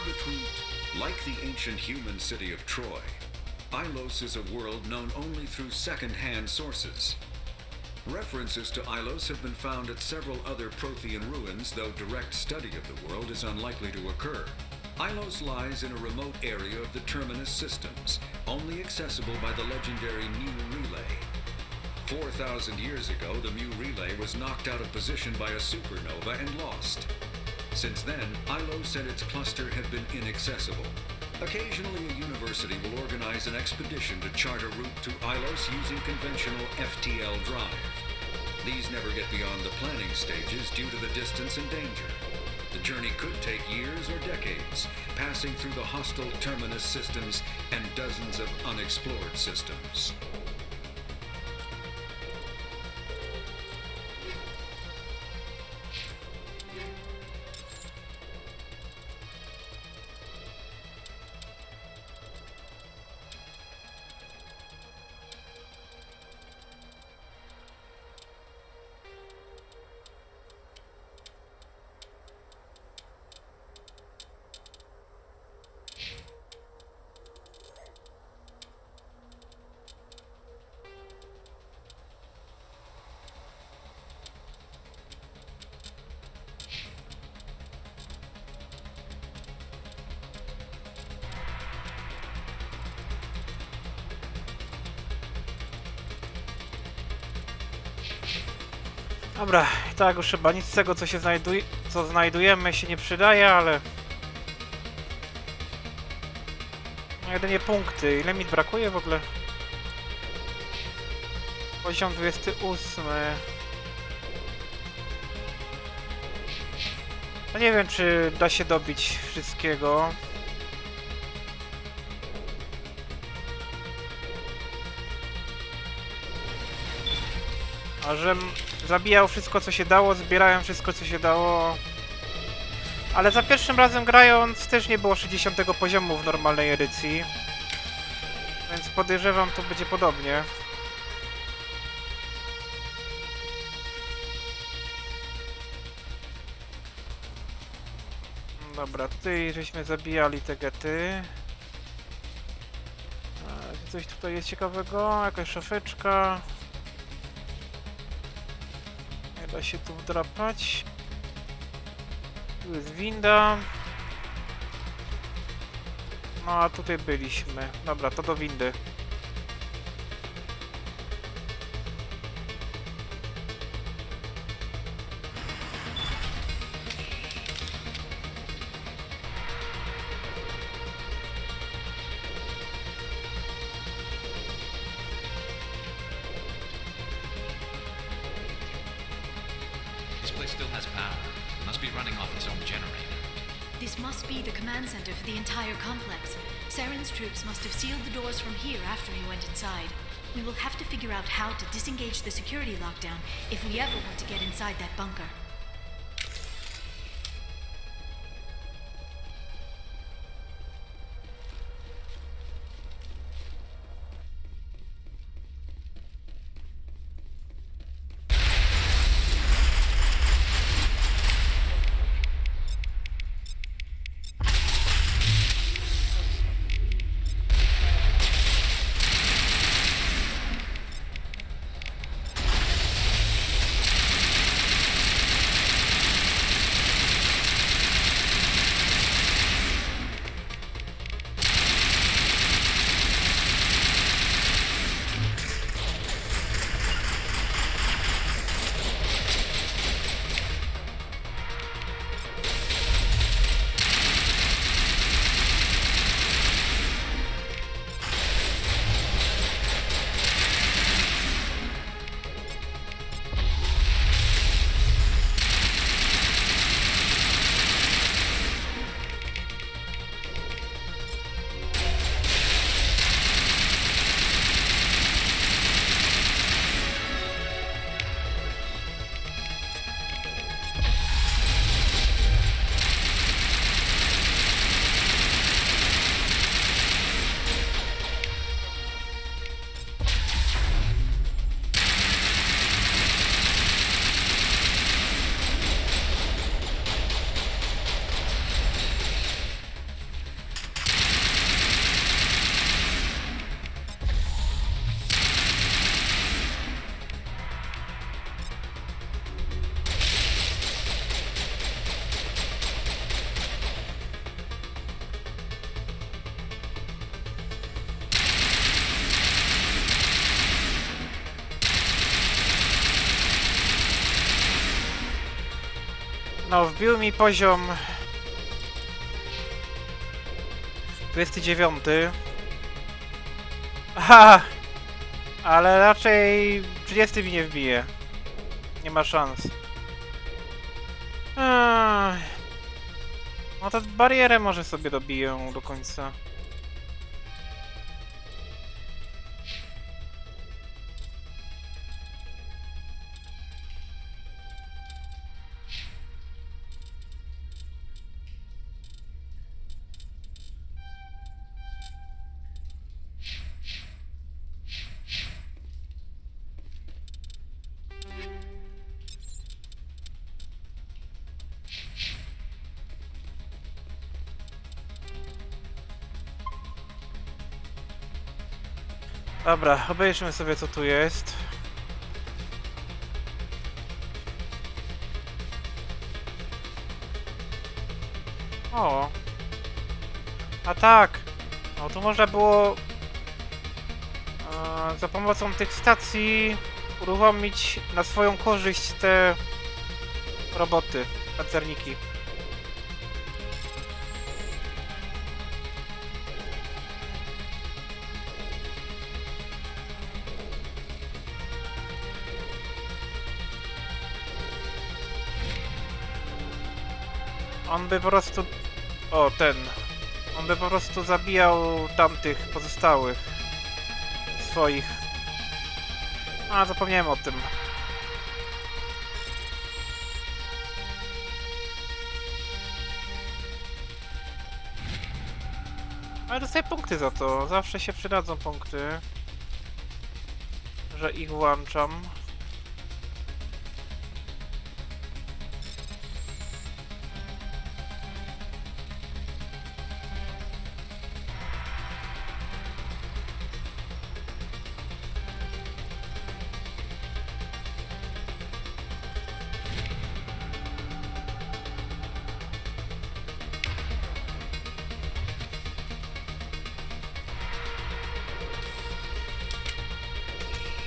between. Like the ancient human city of Troy, Ilos is a world known only through second-hand sources. References to Ilos have been found at several other Prothean ruins, though direct study of the world is unlikely to occur. Ilos lies in a remote area of the Terminus systems, only accessible by the legendary Mu Relay. 4,000 years ago, the Mu Relay was knocked out of position by a supernova and lost. Since then, Ilos and its cluster have been inaccessible. Occasionally, a university will organize an expedition to chart a route to Ilos using conventional FTL drive. These never get beyond the planning stages due to the distance and danger. The journey could take years or decades, passing through the hostile Terminus systems and dozens of unexplored systems. Dobra, i tak już chyba nic z tego co znajdujemy się nie przydaje, ale... Jedynie punkty. Ile mi brakuje w ogóle? Poziom 28. No nie wiem, czy da się dobić wszystkiego. A że zabijał wszystko co się dało, zbierałem wszystko co się dało. Ale za pierwszym razem grając też nie było 60 poziomu w normalnej edycji. Więc podejrzewam, to będzie podobnie. Dobra, tutaj żeśmy zabijali te gety. Coś tutaj jest ciekawego, jakaś szafeczka. Nie da się tu wdrapać. Tu jest winda. No a tutaj byliśmy. Dobra, to do windy. This must be the command center for the entire complex. Saren's troops must have sealed the doors from here after he went inside. We will have to figure out how to disengage the security lockdown if we ever want to get inside that bunker. No, wbił mi poziom 29. Aha! Ale raczej 30 mi nie wbije. Nie ma szans. No to barierę może sobie dobiję do końca. Dobra, obejrzmy sobie co tu jest. O! A tak! No tu można było za pomocą tych stacji uruchomić na swoją korzyść te roboty, pancerniki. On by po prostu... O, ten. On by po prostu zabijał tamtych pozostałych swoich. A, zapomniałem o tym. Ale dostaję punkty za to. Zawsze się przydadzą punkty, że ich włączam.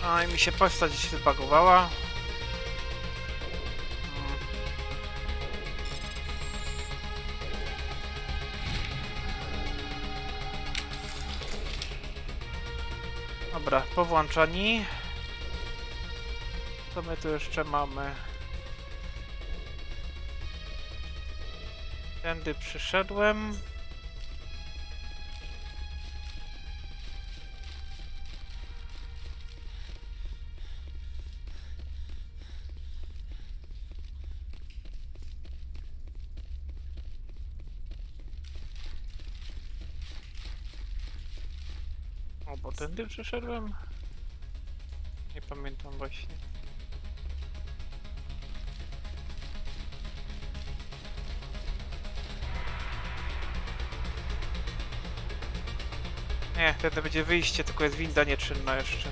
A i mi się postać zbagowała. Dobra, powłączani. Co my tu jeszcze mamy? Tędy przyszedłem. O, bo tędy przeszedłem? Nie pamiętam właśnie. Nie, tędy będzie wyjście, tylko jest winda nieczynna jeszcze.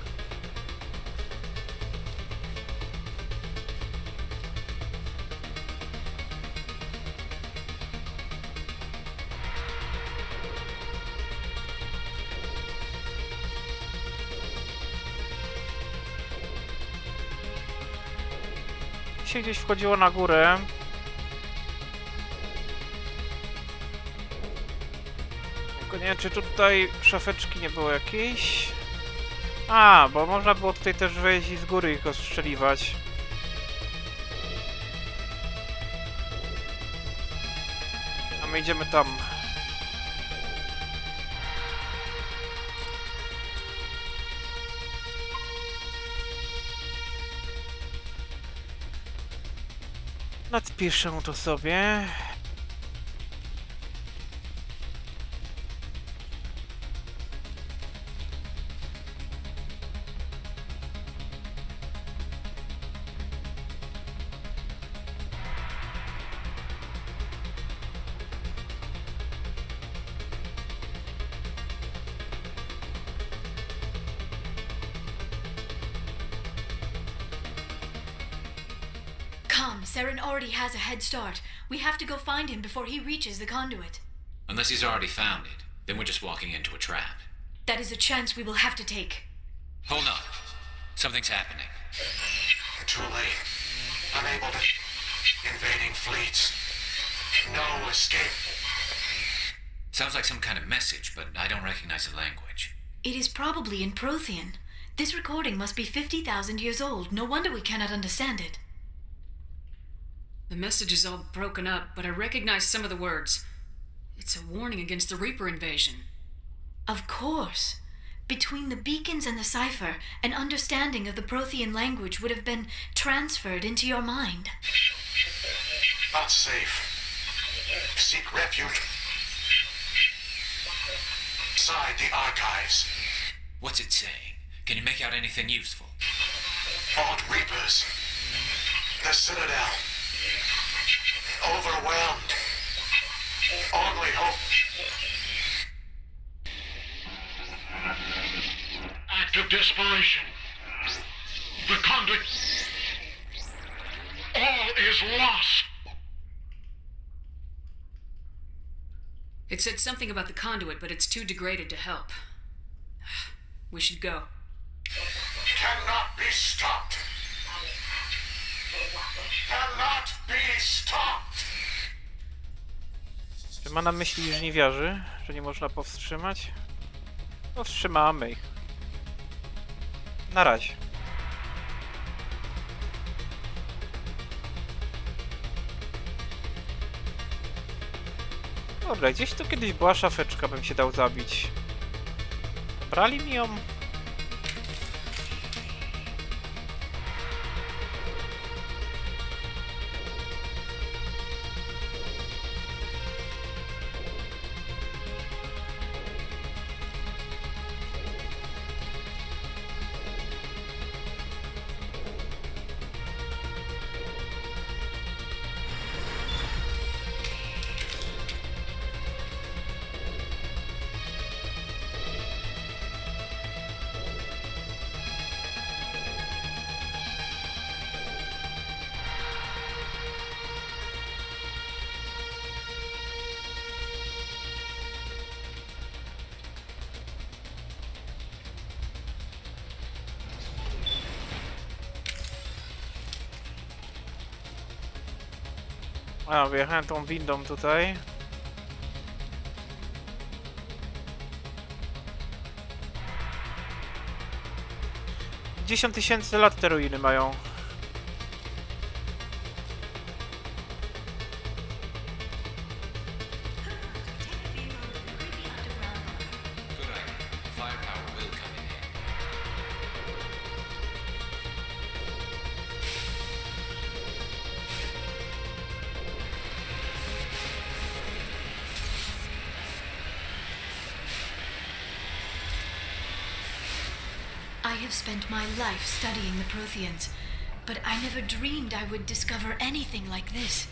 Się gdzieś wchodziło na górę. Tylko nie wiem, czy tutaj szafeczki nie było jakiejś. A, bo można było tutaj też wejść i z góry ich ostrzeliwać. A my idziemy tam. Nadpiszę to sobie. Saren already has a head start. We have to go find him before he reaches the conduit. Unless he's already found it, then we're just walking into a trap. That is a chance we will have to take. Hold on. Something's happening. Too late. Unable to... Invading fleets. No escape. Sounds like some kind of message, but I don't recognize the language. It is probably in Prothean. This recording must be 50,000 years old. No wonder we cannot understand it. The message is all broken up, but I recognize some of the words. It's a warning against the Reaper invasion. Of course. Between the beacons and the cipher, an understanding of the Prothean language would have been transferred into your mind. Not safe. Seek refuge. Inside the archives. What's it saying? Can you make out anything useful? Fought Reapers. The Citadel. Overwhelmed. Only hope. Act of desperation. The conduit. All is lost. It said something about the conduit, but it's too degraded to help. We should go. Cannot be stopped. Cannot be stopped. Czy ma na myśli żniwiarzy, że nie można powstrzymać? Powstrzymamy ich. Na razie. Kurde, gdzieś tu kiedyś była szafeczka, bym się dał zabić. Brali mi ją? A, wyjechałem tą windą tutaj. $10,000 lat te ruiny mają. I have spent my life studying the Protheans, but I never dreamed I would discover anything like this.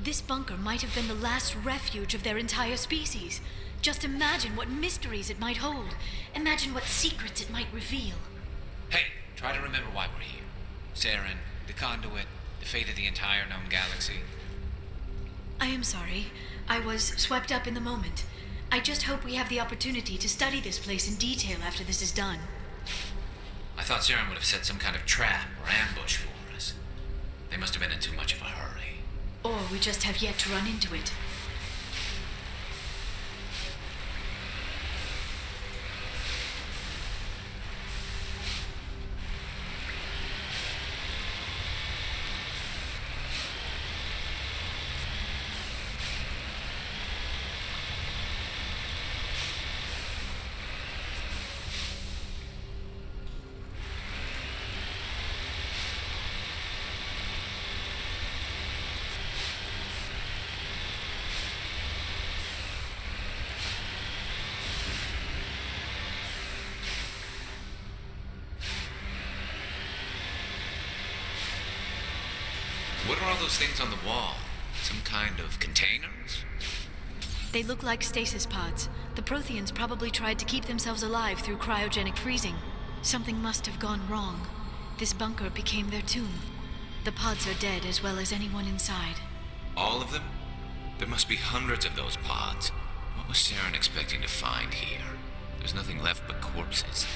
This bunker might have been the last refuge of their entire species. Just imagine what mysteries it might hold. Imagine what secrets it might reveal. Hey, try to remember why we're here. Saren, the conduit, the fate of the entire known galaxy. I am sorry. I was swept up in the moment. I just hope we have the opportunity to study this place in detail after this is done. I thought Saren would have set some kind of trap or ambush for us. They must have been in too much of a hurry. Or we just have yet to run into it. What are all those things on the wall? Some kind of containers? They look like stasis pods. The Protheans probably tried to keep themselves alive through cryogenic freezing. Something must have gone wrong. This bunker became their tomb. The pods are dead as well as anyone inside. All of them? There must be hundreds of those pods. What was Saren expecting to find here? There's nothing left but corpses.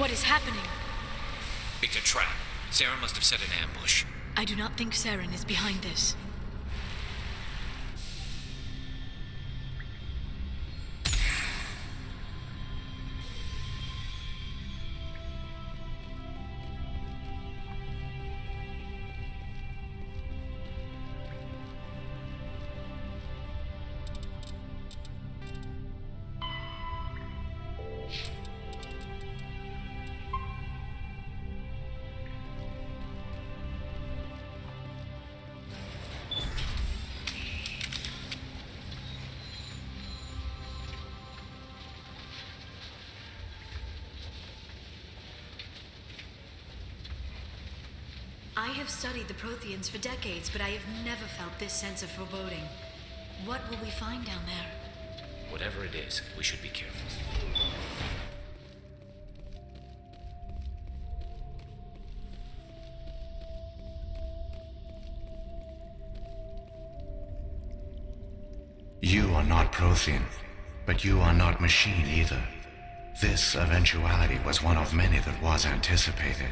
What is happening? It's a trap. Sarah must have set an ambush. I do not think Saren is behind this. I have studied the Protheans for decades, but I have never felt this sense of foreboding. What will we find down there? Whatever it is, we should be careful. You are not Prothean, but you are not machine either. This eventuality was one of many that was anticipated.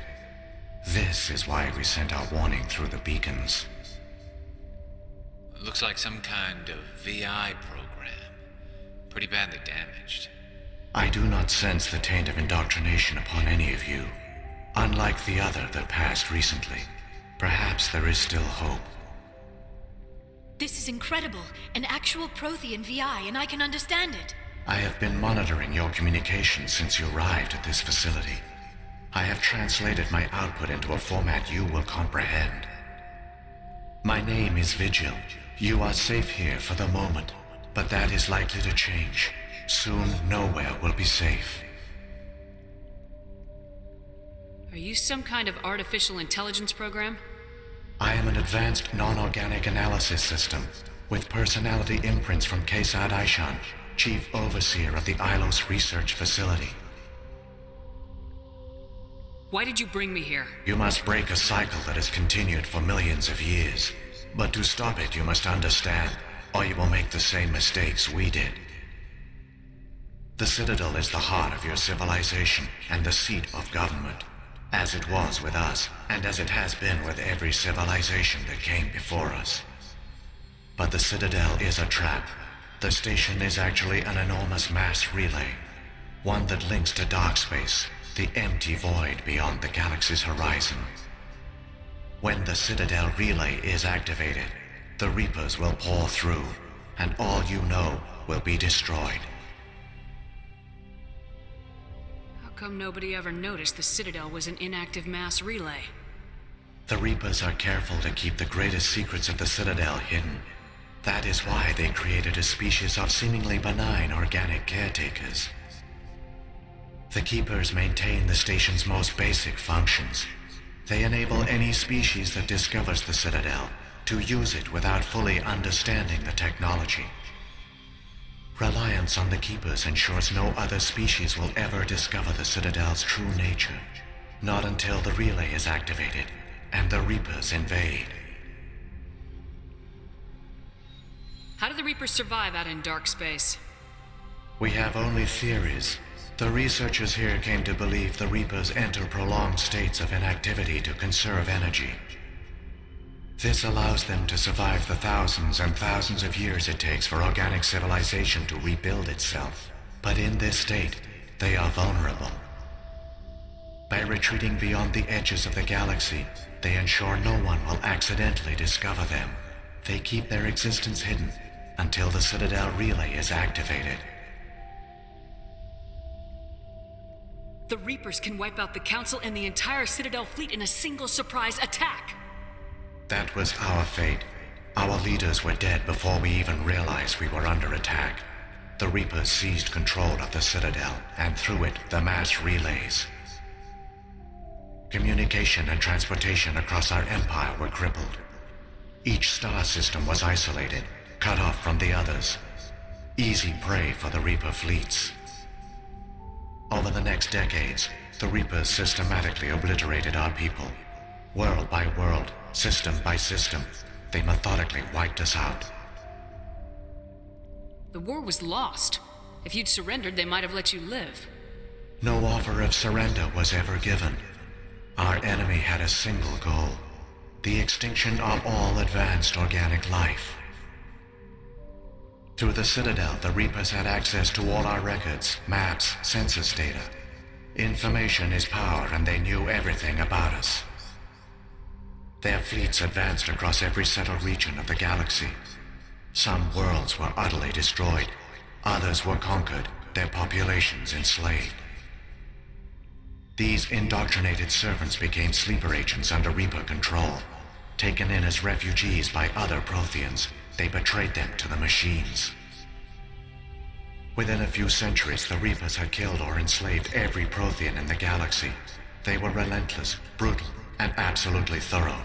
This is why we sent our warning through the beacons. Looks like some kind of VI program. Pretty badly damaged. I do not sense the taint of indoctrination upon any of you. Unlike the other that passed recently, perhaps there is still hope. This is incredible. An actual Prothean VI, and I can understand it. I have been monitoring your communications since you arrived at this facility. I have translated my output into a format you will comprehend. My name is Vigil. You are safe here for the moment, but that is likely to change. Soon, nowhere will be safe. Are you some kind of artificial intelligence program? I am an advanced non-organic analysis system, with personality imprints from Kesad Aishan, Chief Overseer of the Ilos Research Facility. Why did you bring me here? You must break a cycle that has continued for millions of years. But to stop it, you must understand, or you will make the same mistakes we did. The Citadel is the heart of your civilization and the seat of government, as it was with us, and as it has been with every civilization that came before us. But the Citadel is a trap. The station is actually an enormous mass relay, one that links to dark space, the empty void beyond the galaxy's horizon. When the Citadel relay is activated, the Reapers will pour through, and all you know will be destroyed. How come nobody ever noticed the Citadel was an inactive mass relay? The Reapers are careful to keep the greatest secrets of the Citadel hidden. That is why they created a species of seemingly benign organic caretakers. The Keepers maintain the station's most basic functions. They enable any species that discovers the Citadel to use it without fully understanding the technology. Reliance on the Keepers ensures no other species will ever discover the Citadel's true nature, not until the relay is activated and the Reapers invade. How do the Reapers survive out in dark space? We have only theories. The researchers here came to believe the Reapers enter prolonged states of inactivity to conserve energy. This allows them to survive the thousands and thousands of years it takes for organic civilization to rebuild itself. But in this state, they are vulnerable. By retreating beyond the edges of the galaxy, they ensure no one will accidentally discover them. They keep their existence hidden until the Citadel relay is activated. The Reapers can wipe out the Council and the entire Citadel fleet in a single surprise attack! That was our fate. Our leaders were dead before we even realized we were under attack. The Reapers seized control of the Citadel, and through it, the mass relays. Communication and transportation across our empire were crippled. Each star system was isolated, cut off from the others. Easy prey for the Reaper fleets. Over the next decades, the Reapers systematically obliterated our people. World by world, system by system, they methodically wiped us out. The war was lost. If you'd surrendered, they might have let you live. No offer of surrender was ever given. Our enemy had a single goal: the extinction of all advanced organic life. Through the Citadel, the Reapers had access to all our records, maps, census data. Information is power, and they knew everything about us. Their fleets advanced across every settled region of the galaxy. Some worlds were utterly destroyed. Others were conquered, their populations enslaved. These indoctrinated servants became sleeper agents under Reaper control. Taken in as refugees by other Protheans, they betrayed them to the machines. Within a few centuries, the Reapers had killed or enslaved every Prothean in the galaxy. They were relentless, brutal, and absolutely thorough.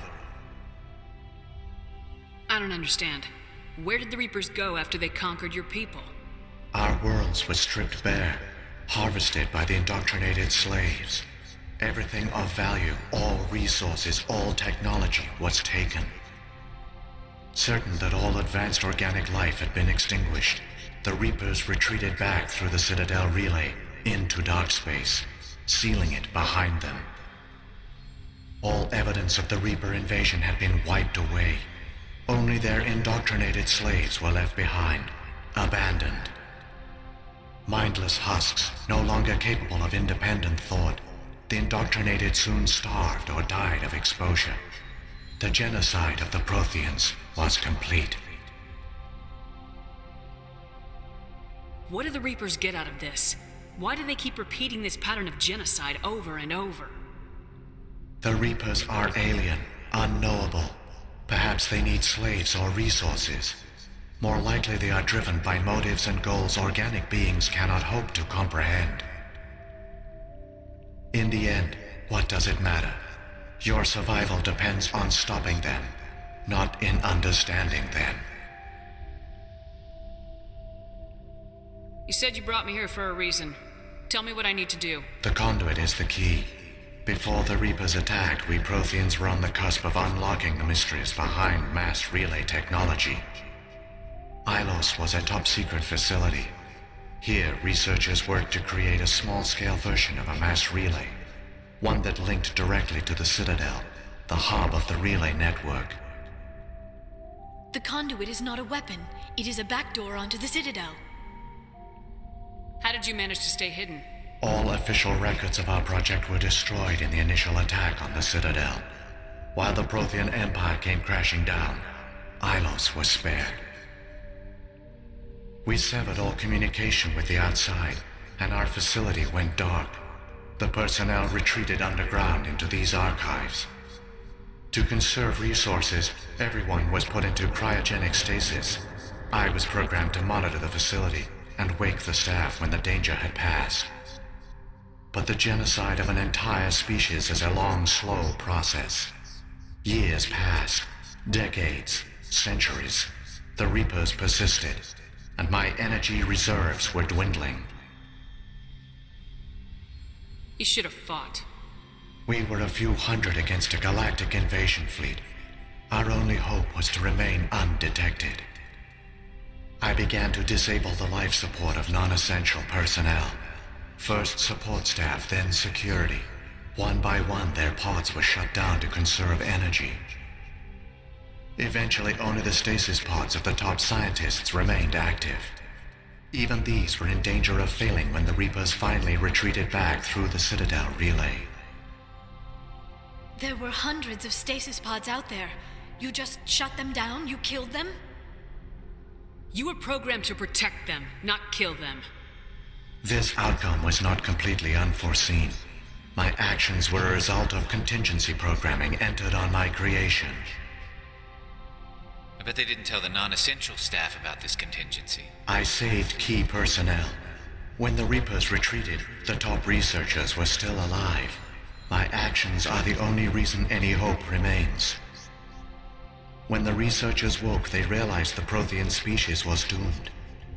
I don't understand. Where did the Reapers go after they conquered your people? Our worlds were stripped bare, harvested by the indoctrinated slaves. Everything of value, all resources, all technology was taken. Certain that all advanced organic life had been extinguished, the Reapers retreated back through the Citadel relay into dark space, sealing it behind them. All evidence of the Reaper invasion had been wiped away. Only their indoctrinated slaves were left behind, abandoned. Mindless husks, no longer capable of independent thought, the indoctrinated soon starved or died of exposure. The genocide of the Protheans was complete. What do the Reapers get out of this? Why do they keep repeating this pattern of genocide over and over? The Reapers are alien, unknowable. Perhaps they need slaves or resources. More likely they are driven by motives and goals organic beings cannot hope to comprehend. In the end, what does it matter? Your survival depends on stopping them, not in understanding them. You said you brought me here for a reason. Tell me what I need to do. The conduit is the key. Before the Reapers attacked, we Protheans were on the cusp of unlocking the mysteries behind mass relay technology. Ilos was a top-secret facility. Here, researchers worked to create a small-scale version of a mass relay, one that linked directly to the Citadel, the hub of the relay network. The conduit is not a weapon. It is a backdoor onto the Citadel. How did you manage to stay hidden? All official records of our project were destroyed in the initial attack on the Citadel. While the Prothean Empire came crashing down, Ilos was spared. We severed all communication with the outside, and our facility went dark. The personnel retreated underground into these archives. To conserve resources, everyone was put into cryogenic stasis. I was programmed to monitor the facility and wake the staff when the danger had passed. But the genocide of an entire species is a long, slow process. Years passed, decades, centuries. The Reapers persisted, and my energy reserves were dwindling. You should have fought. We were a few hundred against a galactic invasion fleet. Our only hope was to remain undetected. I began to disable the life support of non-essential personnel. First support staff, then security. One by one, their pods were shut down to conserve energy. Eventually, only the stasis pods of the top scientists remained active. Even these were in danger of failing when the Reapers finally retreated back through the Citadel relay. There were hundreds of stasis pods out there. You just shut them down? You killed them? You were programmed to protect them, not kill them. This outcome was not completely unforeseen. My actions were a result of contingency programming entered on my creation. I bet they didn't tell the non-essential staff about this contingency. I saved key personnel. When the Reapers retreated, the top researchers were still alive. My actions are the only reason any hope remains. When the researchers woke, they realized the Prothean species was doomed.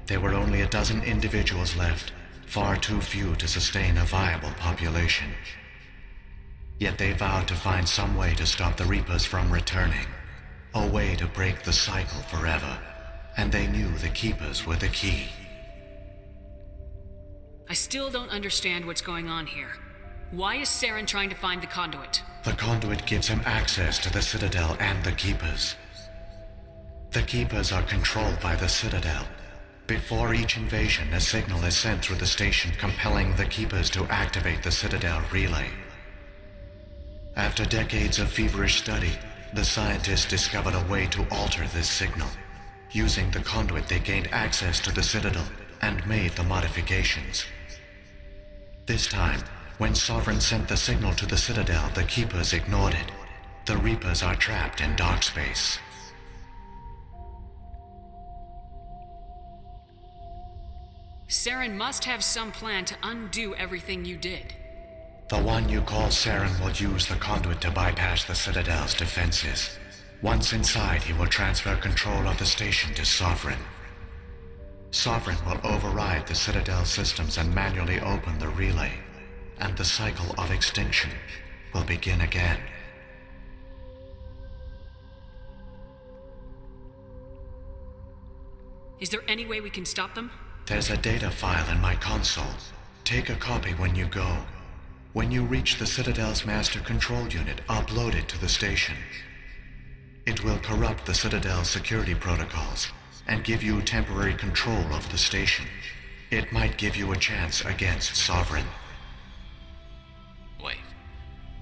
There were only a dozen individuals left, far too few to sustain a viable population. Yet they vowed to find some way to stop the Reapers from returning, a way to break the cycle forever, and they knew the Keepers were the key. I still don't understand what's going on here. Why is Saren trying to find the conduit? The conduit gives him access to the Citadel and the Keepers. The Keepers are controlled by the Citadel. Before each invasion, a signal is sent through the station compelling the Keepers to activate the Citadel relay. After decades of feverish study, the scientists discovered a way to alter this signal. Using the conduit, they gained access to the Citadel and made the modifications. This time, when Sovereign sent the signal to the Citadel, the Keepers ignored it. The Reapers are trapped in dark space. Saren must have some plan to undo everything you did. The one you call Saren will use the conduit to bypass the Citadel's defenses. Once inside, he will transfer control of the station to Sovereign. Sovereign will override the Citadel systems and manually open the relay, and the cycle of extinction will begin again. Is there any way we can stop them? There's a data file in my console. Take a copy when you go. When you reach the Citadel's master control unit, upload it to the station. It will corrupt the Citadel's security protocols and give you temporary control of the station. It might give you a chance against Sovereign. Wait,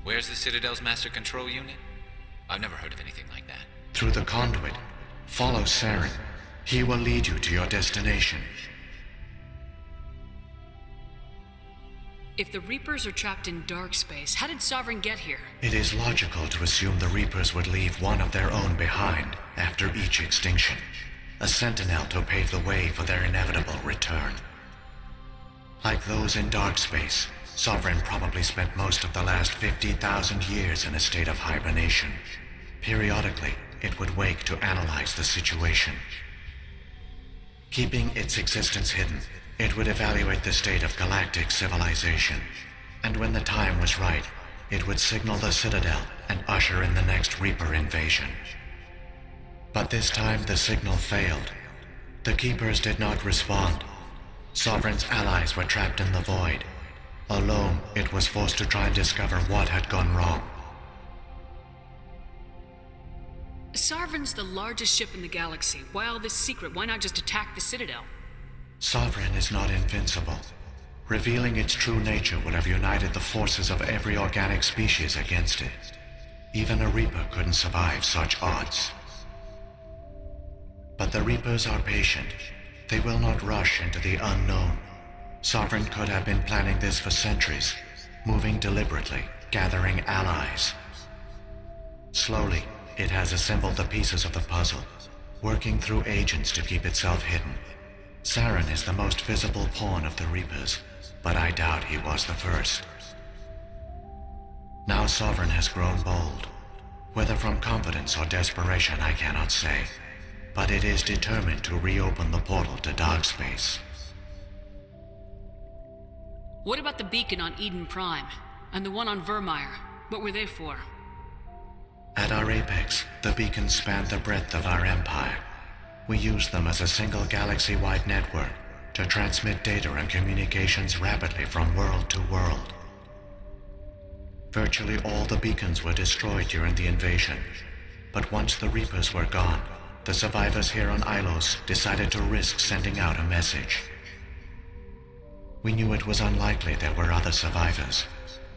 where's the Citadel's master control unit? I've never heard of anything like that. Through the conduit, follow Saren. He will lead you to your destination. If the Reapers are trapped in dark space, how did Sovereign get here? It is logical to assume the Reapers would leave one of their own behind after each extinction. A sentinel to pave the way for their inevitable return. Like those in dark space, Sovereign probably spent most of the last 50,000 years in a state of hibernation. Periodically, it would wake to analyze the situation. Keeping its existence hidden, it would evaluate the state of galactic civilization. And when the time was right, it would signal the Citadel and usher in the next Reaper invasion. But this time the signal failed. The Keepers did not respond. Sovereign's allies were trapped in the void. Alone, it was forced to try and discover what had gone wrong. Sovereign's the largest ship in the galaxy. Why all this secret? Why not just attack the Citadel? Sovereign is not invincible. Revealing its true nature would have united the forces of every organic species against it. Even a Reaper couldn't survive such odds. But the Reapers are patient. They will not rush into the unknown. Sovereign could have been planning this for centuries, moving deliberately, gathering allies. Slowly, it has assembled the pieces of the puzzle, working through agents to keep itself hidden. Saren is the most visible pawn of the Reapers, but I doubt he was the first. Now Sovereign has grown bold. Whether from confidence or desperation, I cannot say, but it is determined to reopen the portal to dark space. What about the beacon on Eden Prime? And the one on Vermeer? What were they for? At our apex, the beacons spanned the breadth of our empire. We used them as a single galaxy-wide network to transmit data and communications rapidly from world to world. Virtually all the beacons were destroyed during the invasion, but once the Reapers were gone, the survivors here on Ilos decided to risk sending out a message. We knew it was unlikely there were other survivors,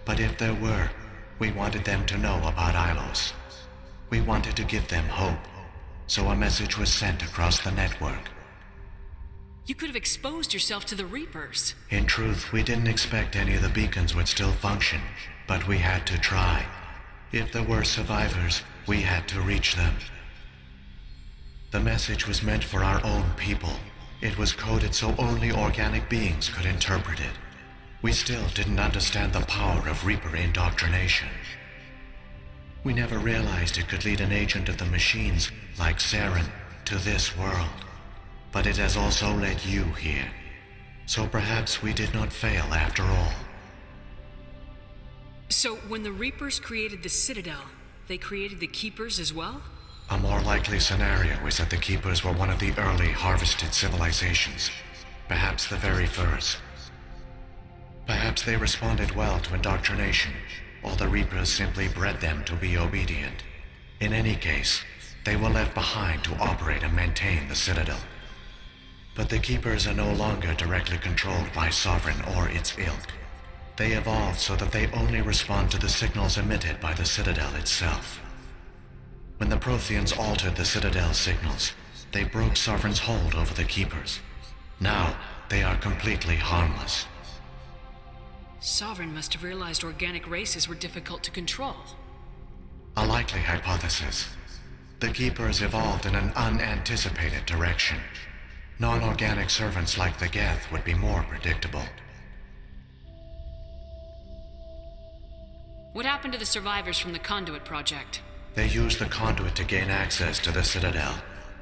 but if there were, we wanted them to know about Ilos. We wanted to give them hope, so a message was sent across the network. You could have exposed yourself to the Reapers. In truth, we didn't expect any of the beacons would still function, but we had to try. If there were survivors, we had to reach them. The message was meant for our own people. It was coded so only organic beings could interpret it. We still didn't understand the power of Reaper indoctrination. We never realized it could lead an agent of the machines, like Saren, to this world. But it has also led you here. So perhaps we did not fail after all. So when the Reapers created the Citadel, they created the Keepers as well? A more likely scenario is that the Keepers were one of the early harvested civilizations, perhaps the very first. Perhaps they responded well to indoctrination, or the Reapers simply bred them to be obedient. In any case, they were left behind to operate and maintain the Citadel. But the Keepers are no longer directly controlled by Sovereign or its ilk. They evolved so that they only respond to the signals emitted by the Citadel itself. When the Protheans altered the Citadel's signals, they broke Sovereign's hold over the Keepers. Now, they are completely harmless. Sovereign must have realized organic races were difficult to control. A likely hypothesis. The Keepers evolved in an unanticipated direction. Non-organic servants like the Geth would be more predictable. What happened to the survivors from the Conduit project? They used the conduit to gain access to the Citadel,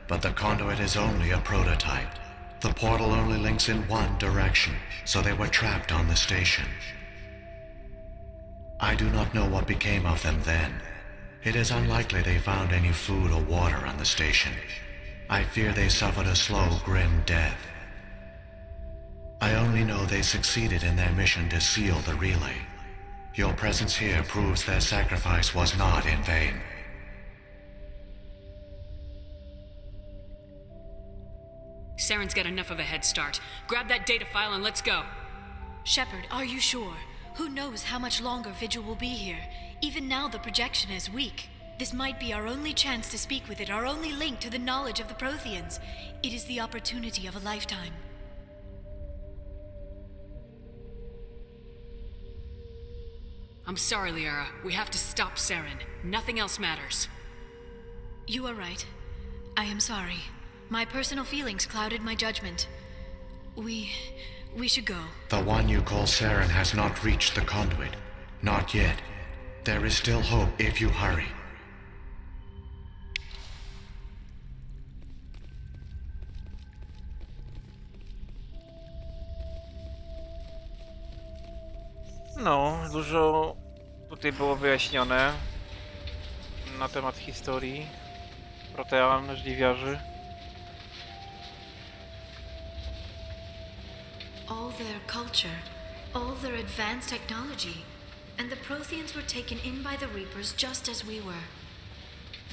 but the conduit is only a prototype. The portal only links in one direction, so they were trapped on the station. I do not know what became of them then. It is unlikely they found any food or water on the station. I fear they suffered a slow, grim death. I only know they succeeded in their mission to seal the relay. Your presence here proves their sacrifice was not in vain. Saren's got enough of a head start. Grab that data file and let's go. Shepard, are you sure? Who knows how much longer Vigil will be here? Even now the projection is weak. This might be our only chance to speak with it, our only link to the knowledge of the Protheans. It is the opportunity of a lifetime. I'm sorry, Liara. We have to stop Saren. Nothing else matters. You are right. I am sorry. My personal feelings clouded my judgment. We should go. The one you call Saren has not reached the conduit. Not yet. There is still hope if you hurry. No, dużo tutaj było wyjaśnione na temat historii Protean, żliwiarzy. All their culture, all their advanced technology, and the Protheans were taken in by the Reapers just as we were.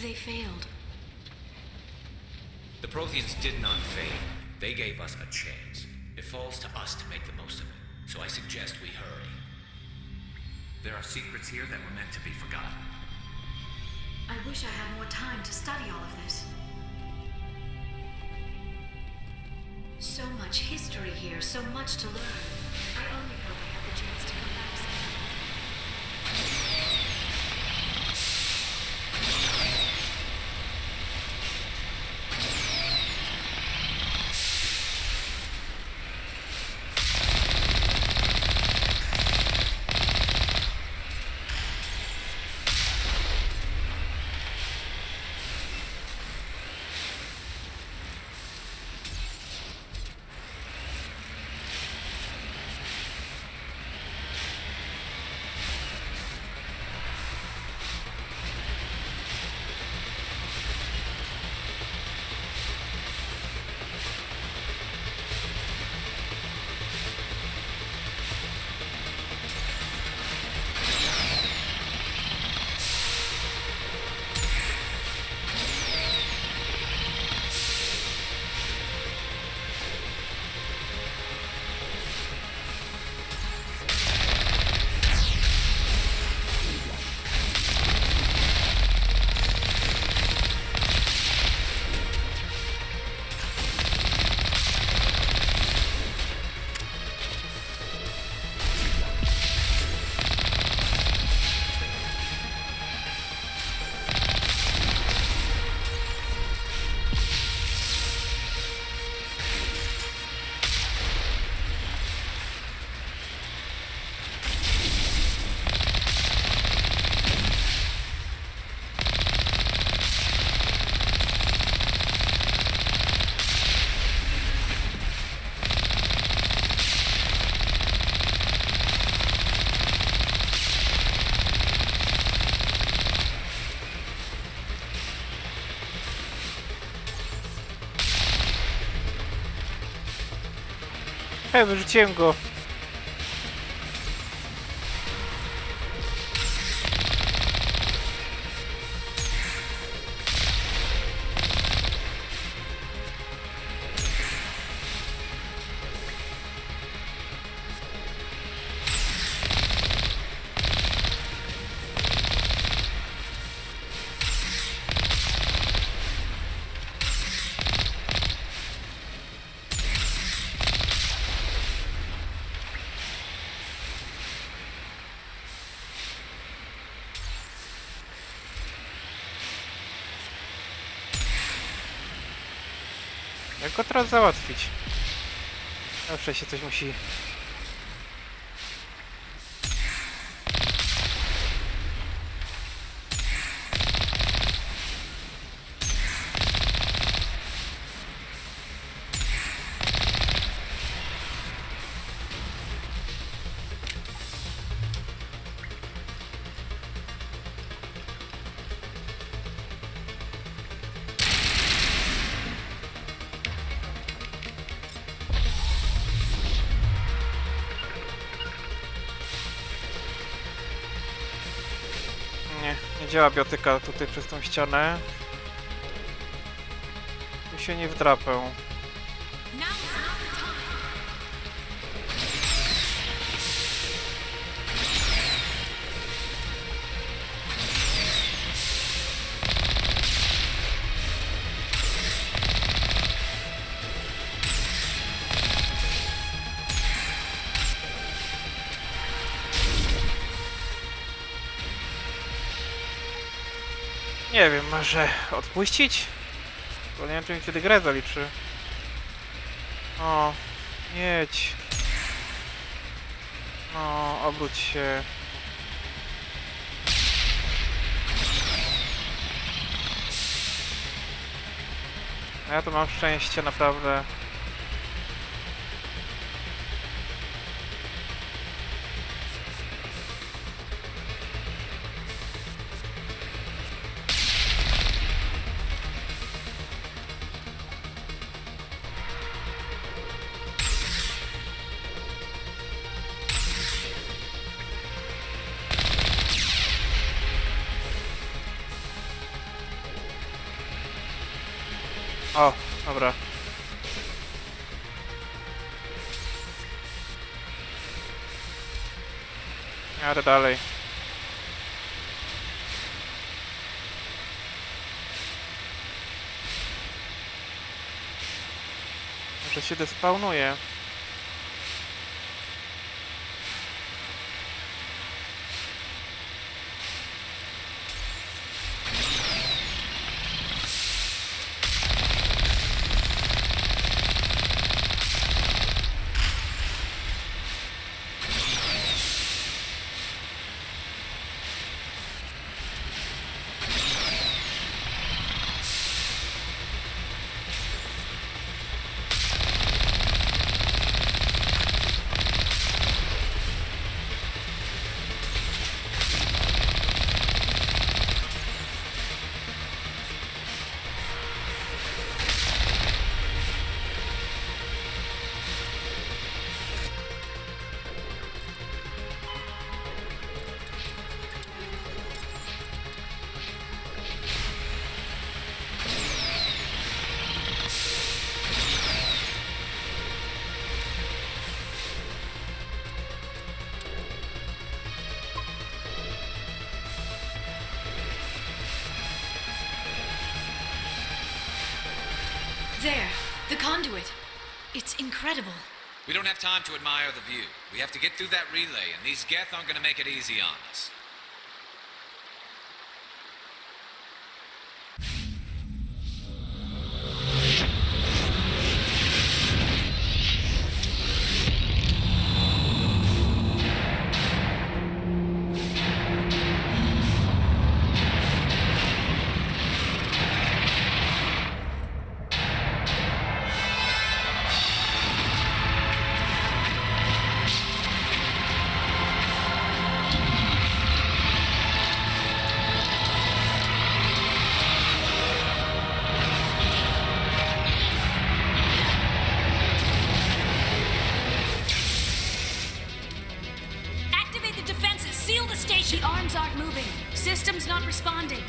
They failed. The Protheans did not fail. They gave us a chance. It falls to us to make the most of it, so I suggest we hurry. There are secrets here that were meant to be forgotten. I wish I had more time to study all of this. So much history here, so much to learn. I only hope I have the chance to come back soon. Wyrzuciłem go. Jak go teraz załatwić? Zawsze się coś musi... Nie działa biotyka tutaj przez tą ścianę. Tu się nie wdrapę. Nie wiem, może odpuścić? Bo nie wiem, czy mi wtedy grę zaliczy. O, jedź. No, obróć się. Ja tu mam szczęście, naprawdę. O, dobra. Jadę dalej. Może się despawnuje. There, the conduit. It's incredible. We don't have time to admire the view. We have to get through that relay, and these Geth aren't gonna make it easy on us. The arms aren't moving. System's not responding.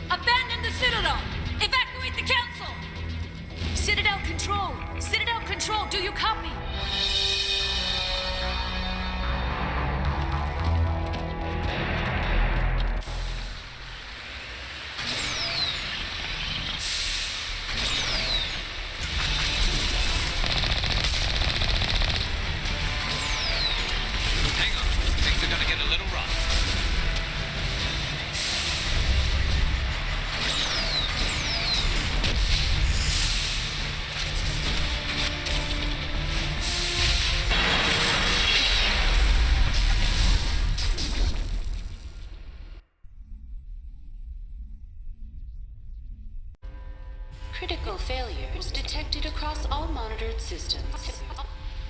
Abandon the Citadel! Evacuate the Council! Citadel Control! Citadel Control, do you copy? Critical failures detected across all monitored systems.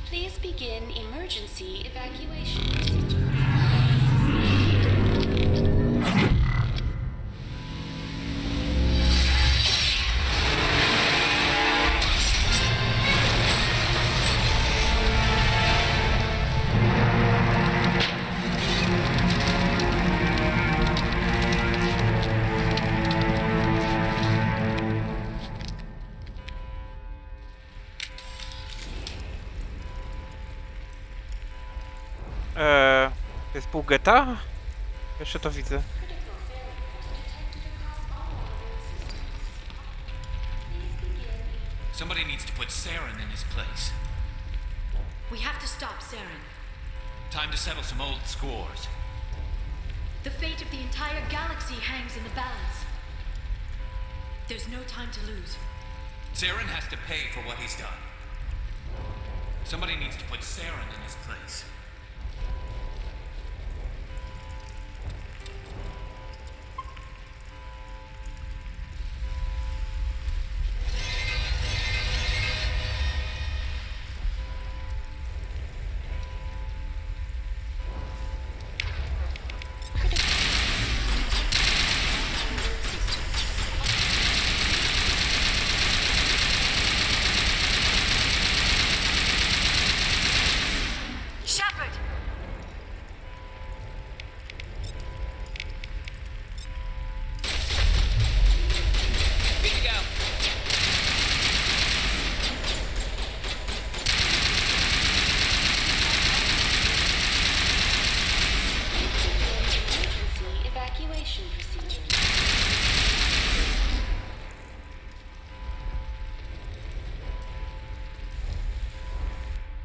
Please begin emergency evacuation procedure. To jest pół getta? Jeszcze to widzę. Somebody needs to put Saren in his place. We have to stop Saren. Time to settle some old scores. The fate of the entire galaxy hangs in the balance. There's no time to lose. Saren has to pay for what he's done. Somebody needs to put Saren in his place.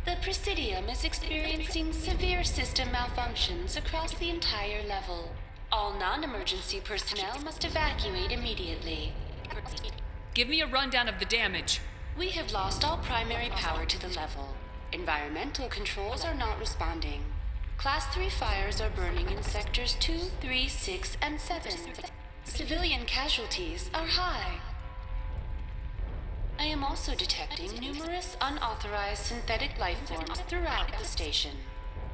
The Presidium is experiencing severe system malfunctions across the entire level. All non-emergency personnel must evacuate immediately. Give me a rundown of the damage. We have lost all primary power to the level. Environmental controls are not responding. Class 3 fires are burning in sectors 2, 3, 6, and 7. Civilian casualties are high. I am also detecting numerous unauthorized synthetic life forms throughout the station.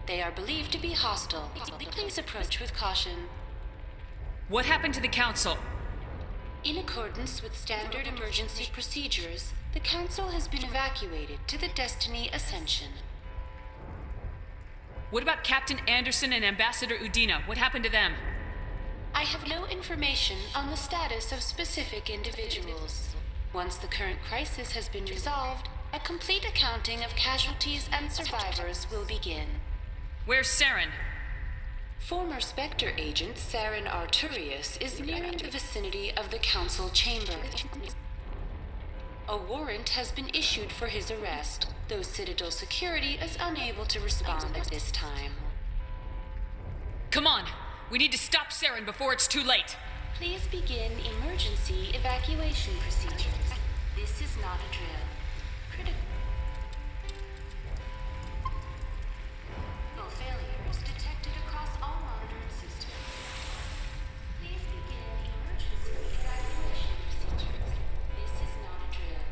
They are believed to be hostile. Please approach with caution. What happened to the Council? In accordance with standard emergency procedures, the Council has been evacuated to the Destiny Ascension. What about Captain Anderson and Ambassador Udina? What happened to them? I have no information on the status of specific individuals. Once the current crisis has been resolved, a complete accounting of casualties and survivors will begin. Where's Saren? Former Spectre agent Saren Arturius is nearing the vicinity of the Council chamber. A warrant has been issued for his arrest, though Citadel security is unable to respond at this time. Come on! We need to stop Saren before it's too late! Please begin emergency evacuation procedures. This is not a drill. Critical failures detected across all monitored systems. Please begin emergency evacuation procedures. This is not a drill.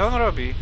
Co on robi?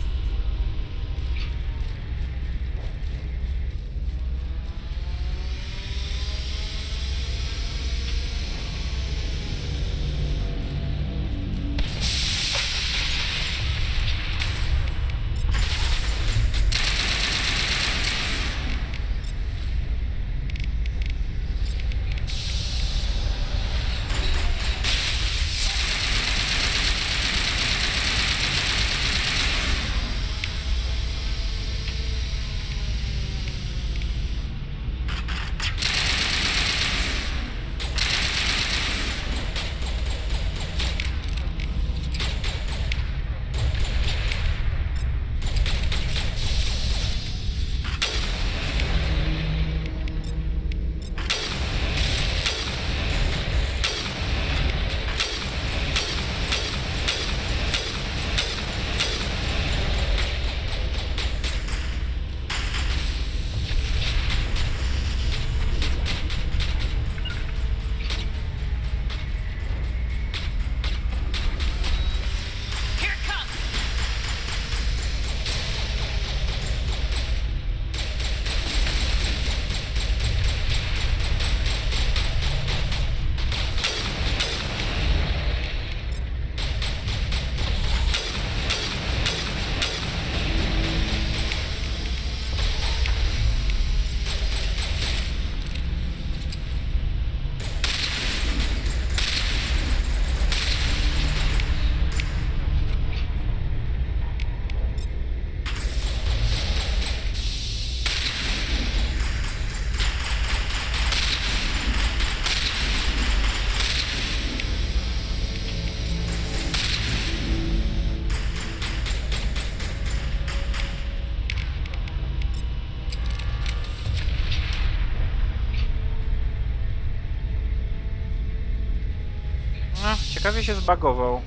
No, ciekawie się zbagował.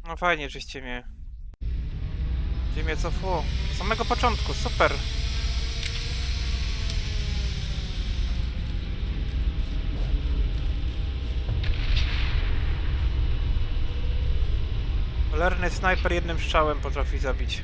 No fajnie, żeście mnie... Gdzie mnie cofło? Z samego początku, super! Cholerny snajper jednym strzałem potrafi zabić.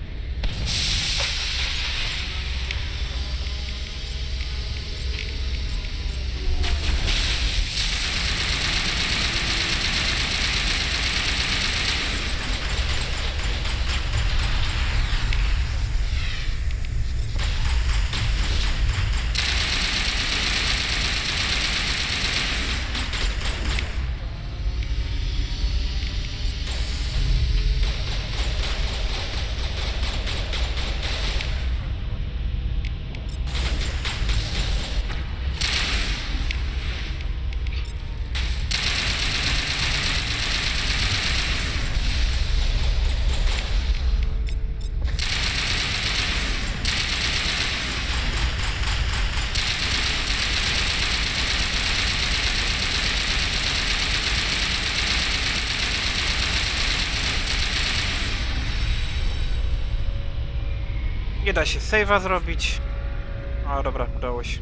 Nie da się save'a zrobić. A dobra, udało się.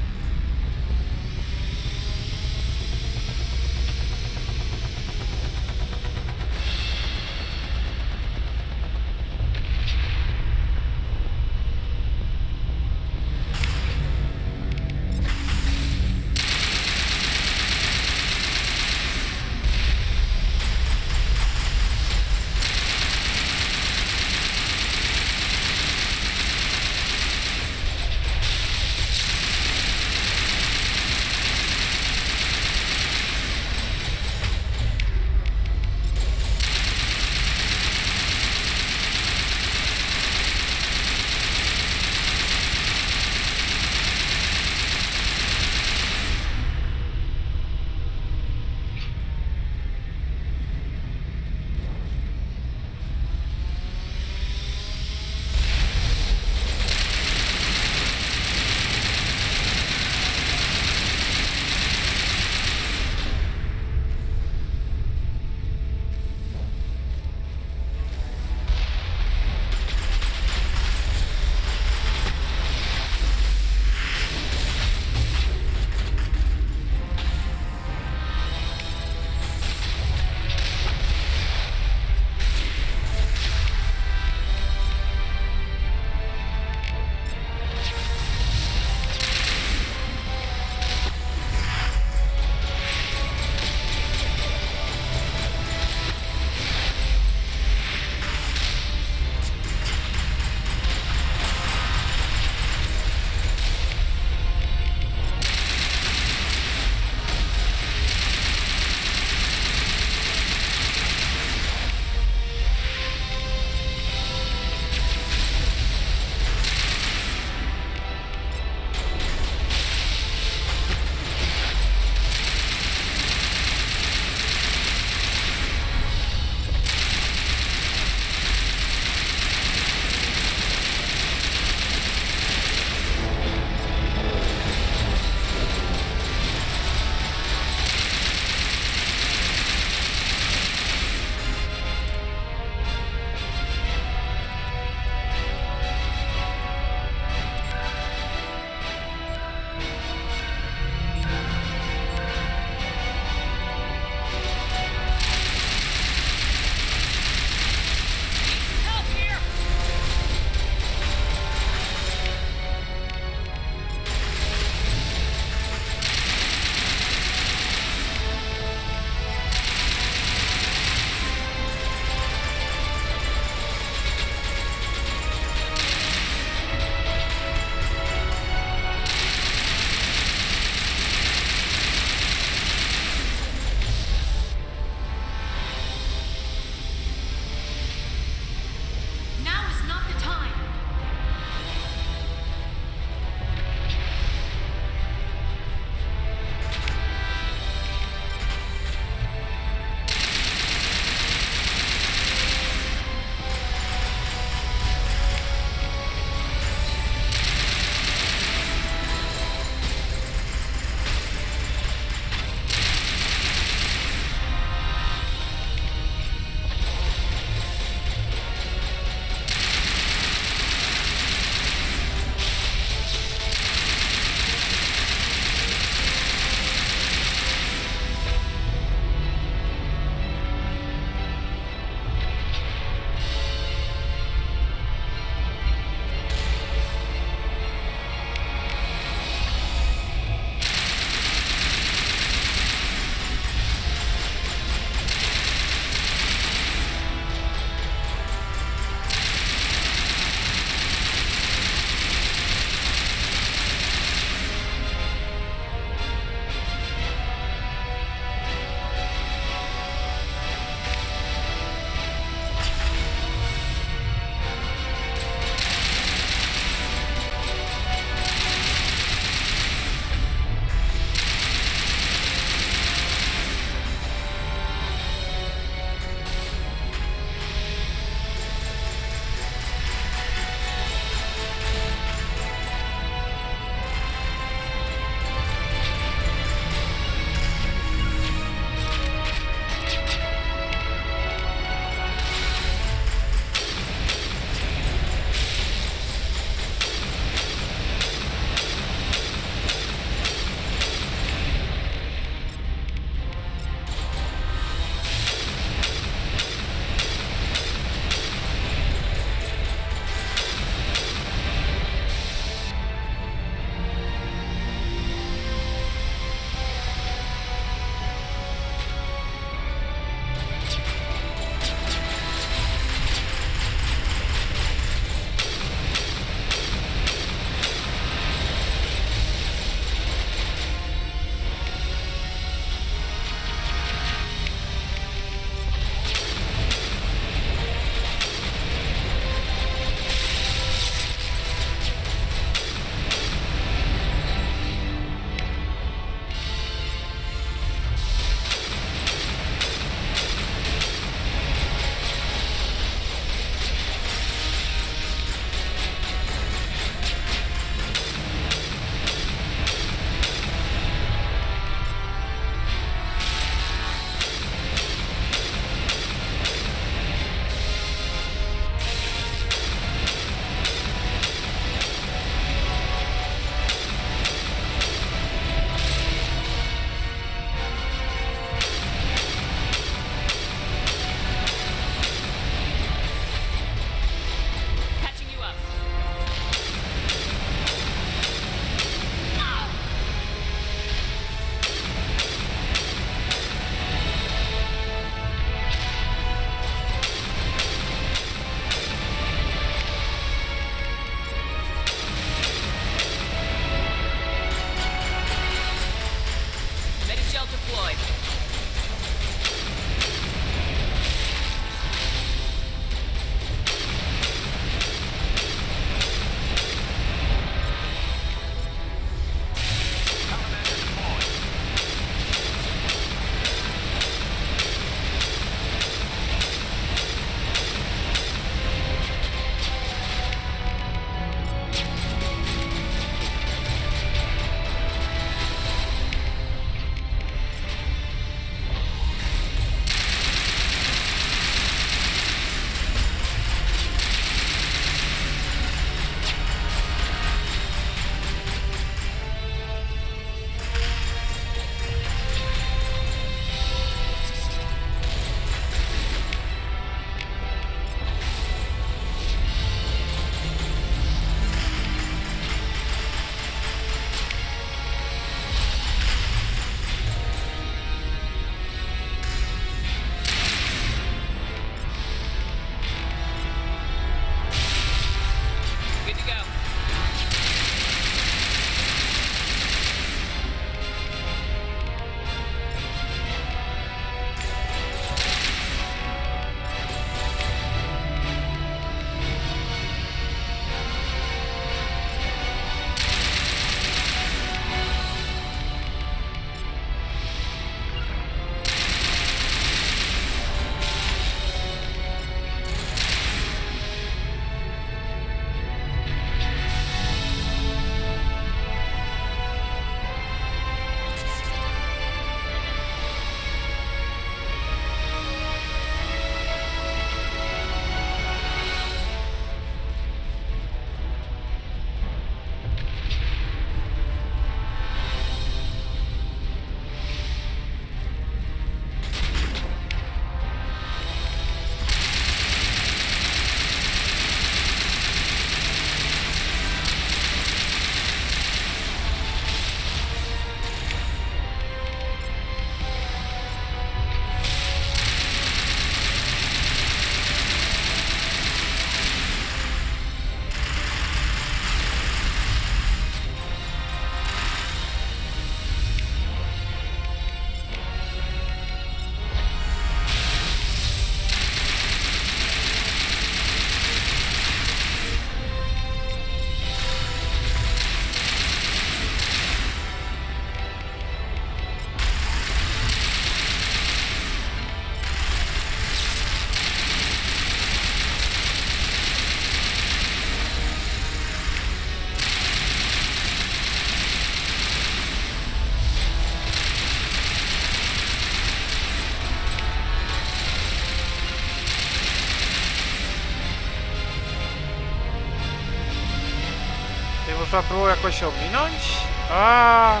można było jakoś ominąć? A,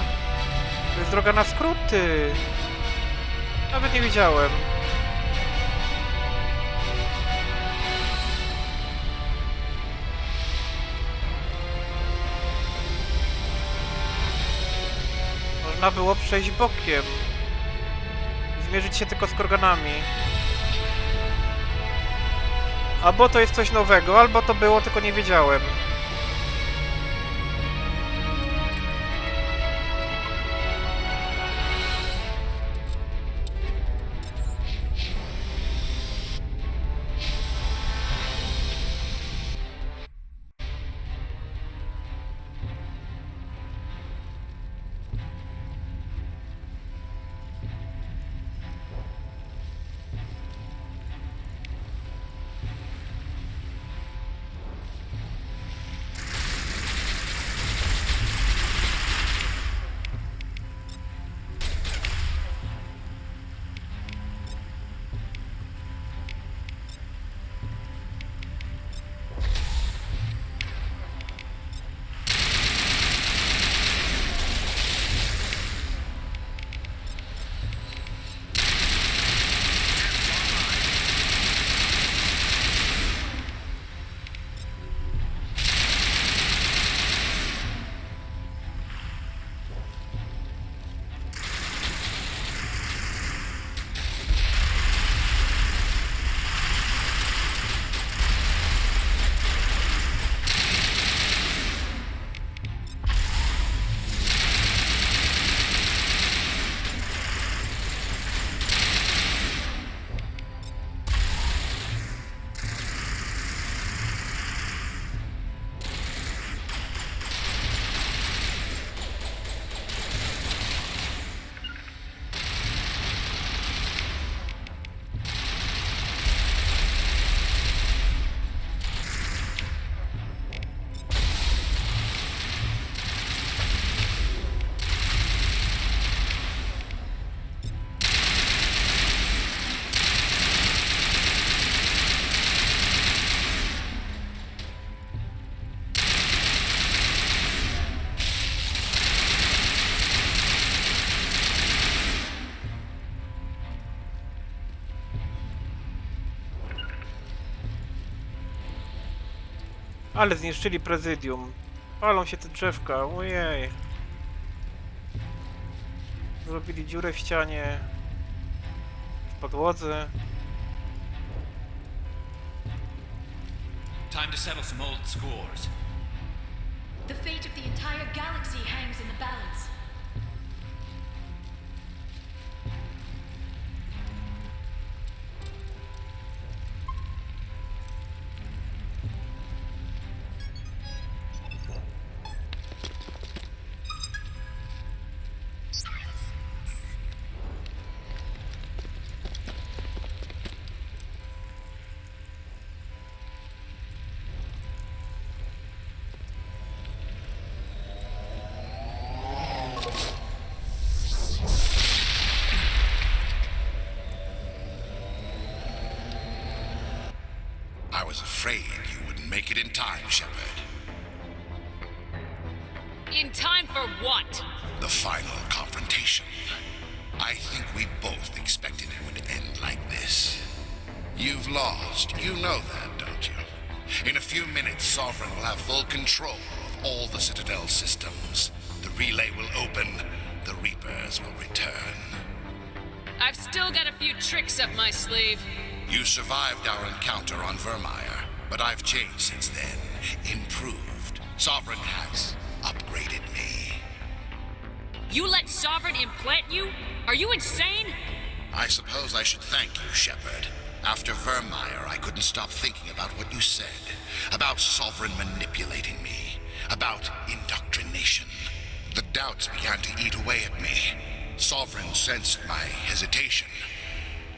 to jest droga na skróty. Nawet nie wiedziałem. Można było przejść bokiem. Zmierzyć się tylko z korganami. Albo to jest coś nowego, albo to było, tylko nie wiedziałem. Ale zniszczyli prezydium. Palą się te drzewka, ojej. Zrobili dziurę w ścianie. W podłodze. Time to settle some old scores. The fate of the entire galaxy hangs in the balance. I was afraid you wouldn't make it in time, Shepard. In time for what? The final confrontation. I think we both expected it would end like this. You've lost. You know that, don't you? In a few minutes, Sovereign will have full control of all the Citadel systems. The relay will open. The Reapers will return. I've still got a few tricks up my sleeve. You survived our encounter on Vermeer, but I've changed since then. Improved. Sovereign has upgraded me. You let Sovereign implant you? Are you insane? I suppose I should thank you, Shepard. After Vermeer, I couldn't stop thinking about what you said. About Sovereign manipulating me. About indoctrination. The doubts began to eat away at me. Sovereign sensed my hesitation.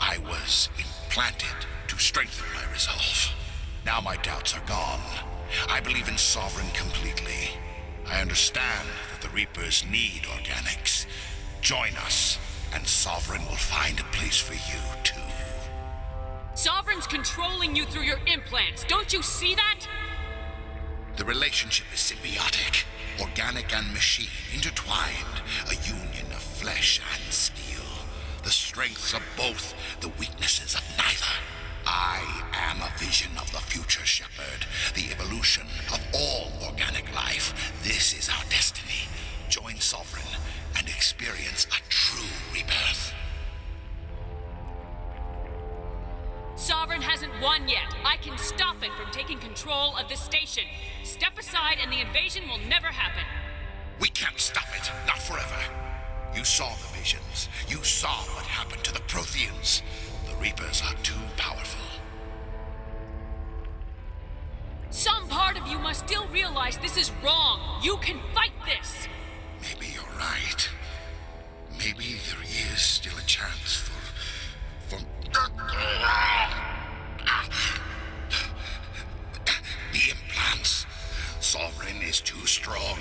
I was implanted to strengthen my resolve. Now my doubts are gone. I believe in Sovereign completely. I understand that the Reapers need organics. Join us, and Sovereign will find a place for you, too. Sovereign's controlling you through your implants. Don't you see that? The relationship is symbiotic. organic and machine, intertwined, a union of flesh and steel. The strengths of both, the weaknesses of neither. I am a vision of the future, Shepard, the evolution of all organic life. This is our destiny. Join Sovereign and experience a true rebirth. Sovereign hasn't won yet. I can stop it from taking control of the station. Step aside and the invasion will never happen. We can't stop it, not forever. You saw the visions. You saw what happened to the Protheans. The Reapers are too powerful. Some part of you must still realize this is wrong. You can fight this. Maybe you're right. Maybe there is still a chance for... The implants. Sovereign is too strong.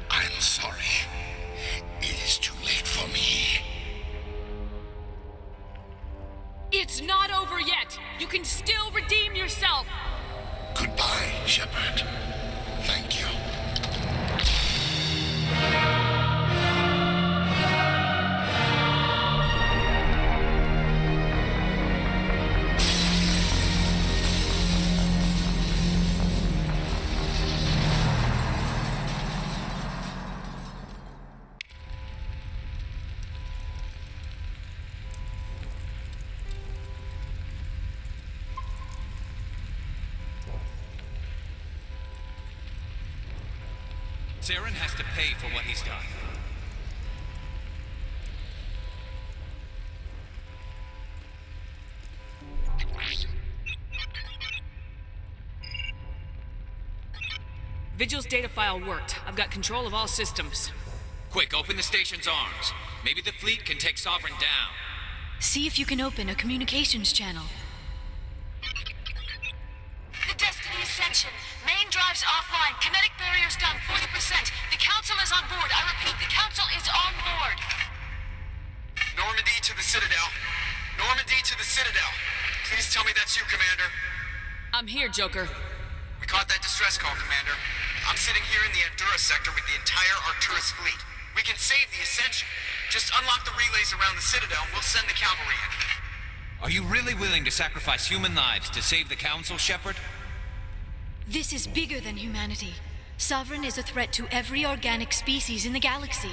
I'm sorry. It is too late for me. It's not over yet. You can still redeem yourself. Goodbye, Shepard. Thank you. Saren has to pay for what he's done. Vigil's data file worked. I've got control of all systems. Quick, open the station's arms. Maybe the fleet can take Sovereign down. See if you can open a communications channel. The Destiny Ascension. Main drives offline. Kinetic barriers down 40%. The Council is on board. I repeat, the Council is on board. Normandy to the Citadel. Normandy to the Citadel. Please tell me that's you, Commander. I'm here, Joker. We caught that distress call, Commander. I'm sitting here in the Andurra sector with the entire Arcturus fleet. We can save the Ascension. Just unlock the relays around the Citadel and we'll send the cavalry in. Are you really willing to sacrifice human lives to save the Council, Shepard? This is bigger than humanity. Sovereign is a threat to every organic species in the galaxy.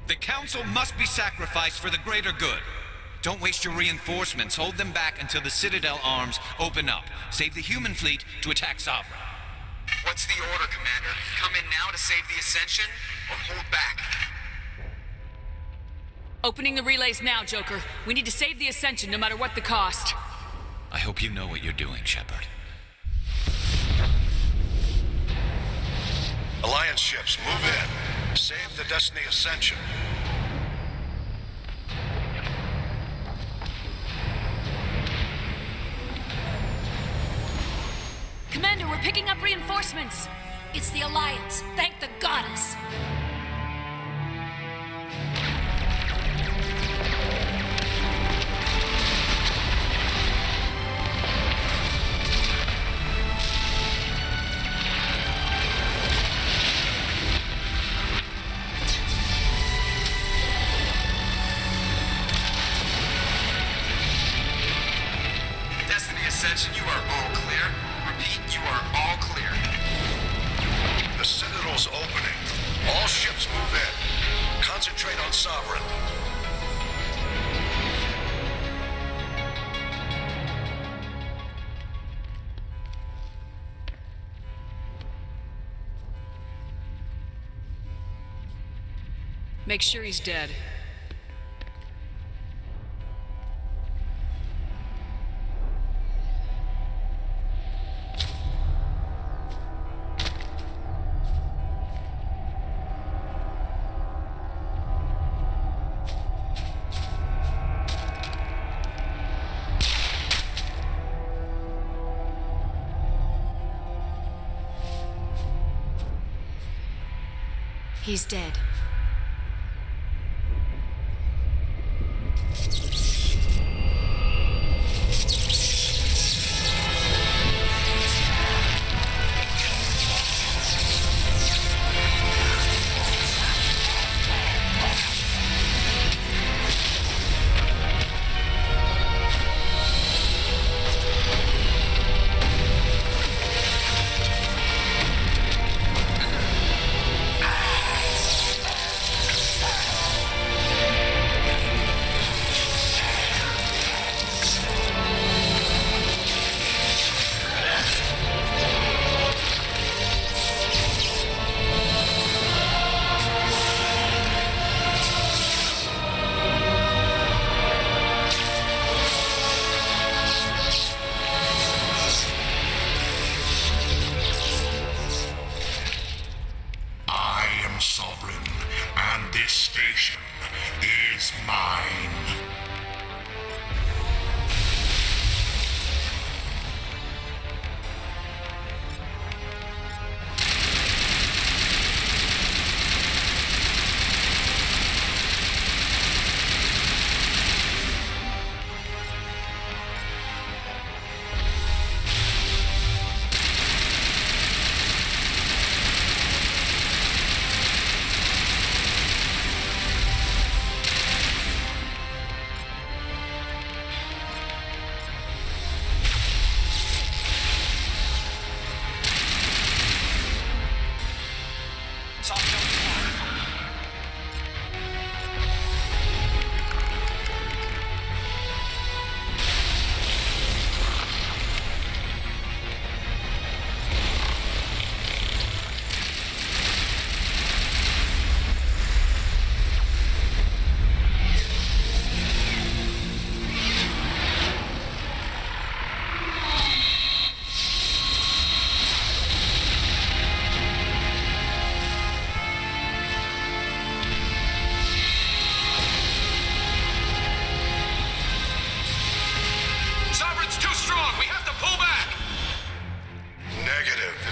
The Council must be sacrificed for the greater good. Don't waste your reinforcements. Hold them back until the Citadel arms open up. Save the human fleet to attack Sovereign. What's the order, Commander? Come in now to save the Ascension, or hold back? Opening the relays now, Joker. We need to save the Ascension no matter what the cost. I hope you know what you're doing, Shepard. Alliance ships, move in. Save the Destiny Ascension. Commander, we're picking up reinforcements. It's the Alliance. Thank the goddess. Destiny Ascension, you are all clear. Repeat, you are all clear. The Citadel's opening. All ships move in. Concentrate on Sovereign. Make sure he's dead. He's dead. Sovereign, and this station is mine.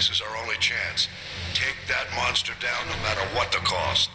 This is our only chance. Take that monster down no matter what the cost.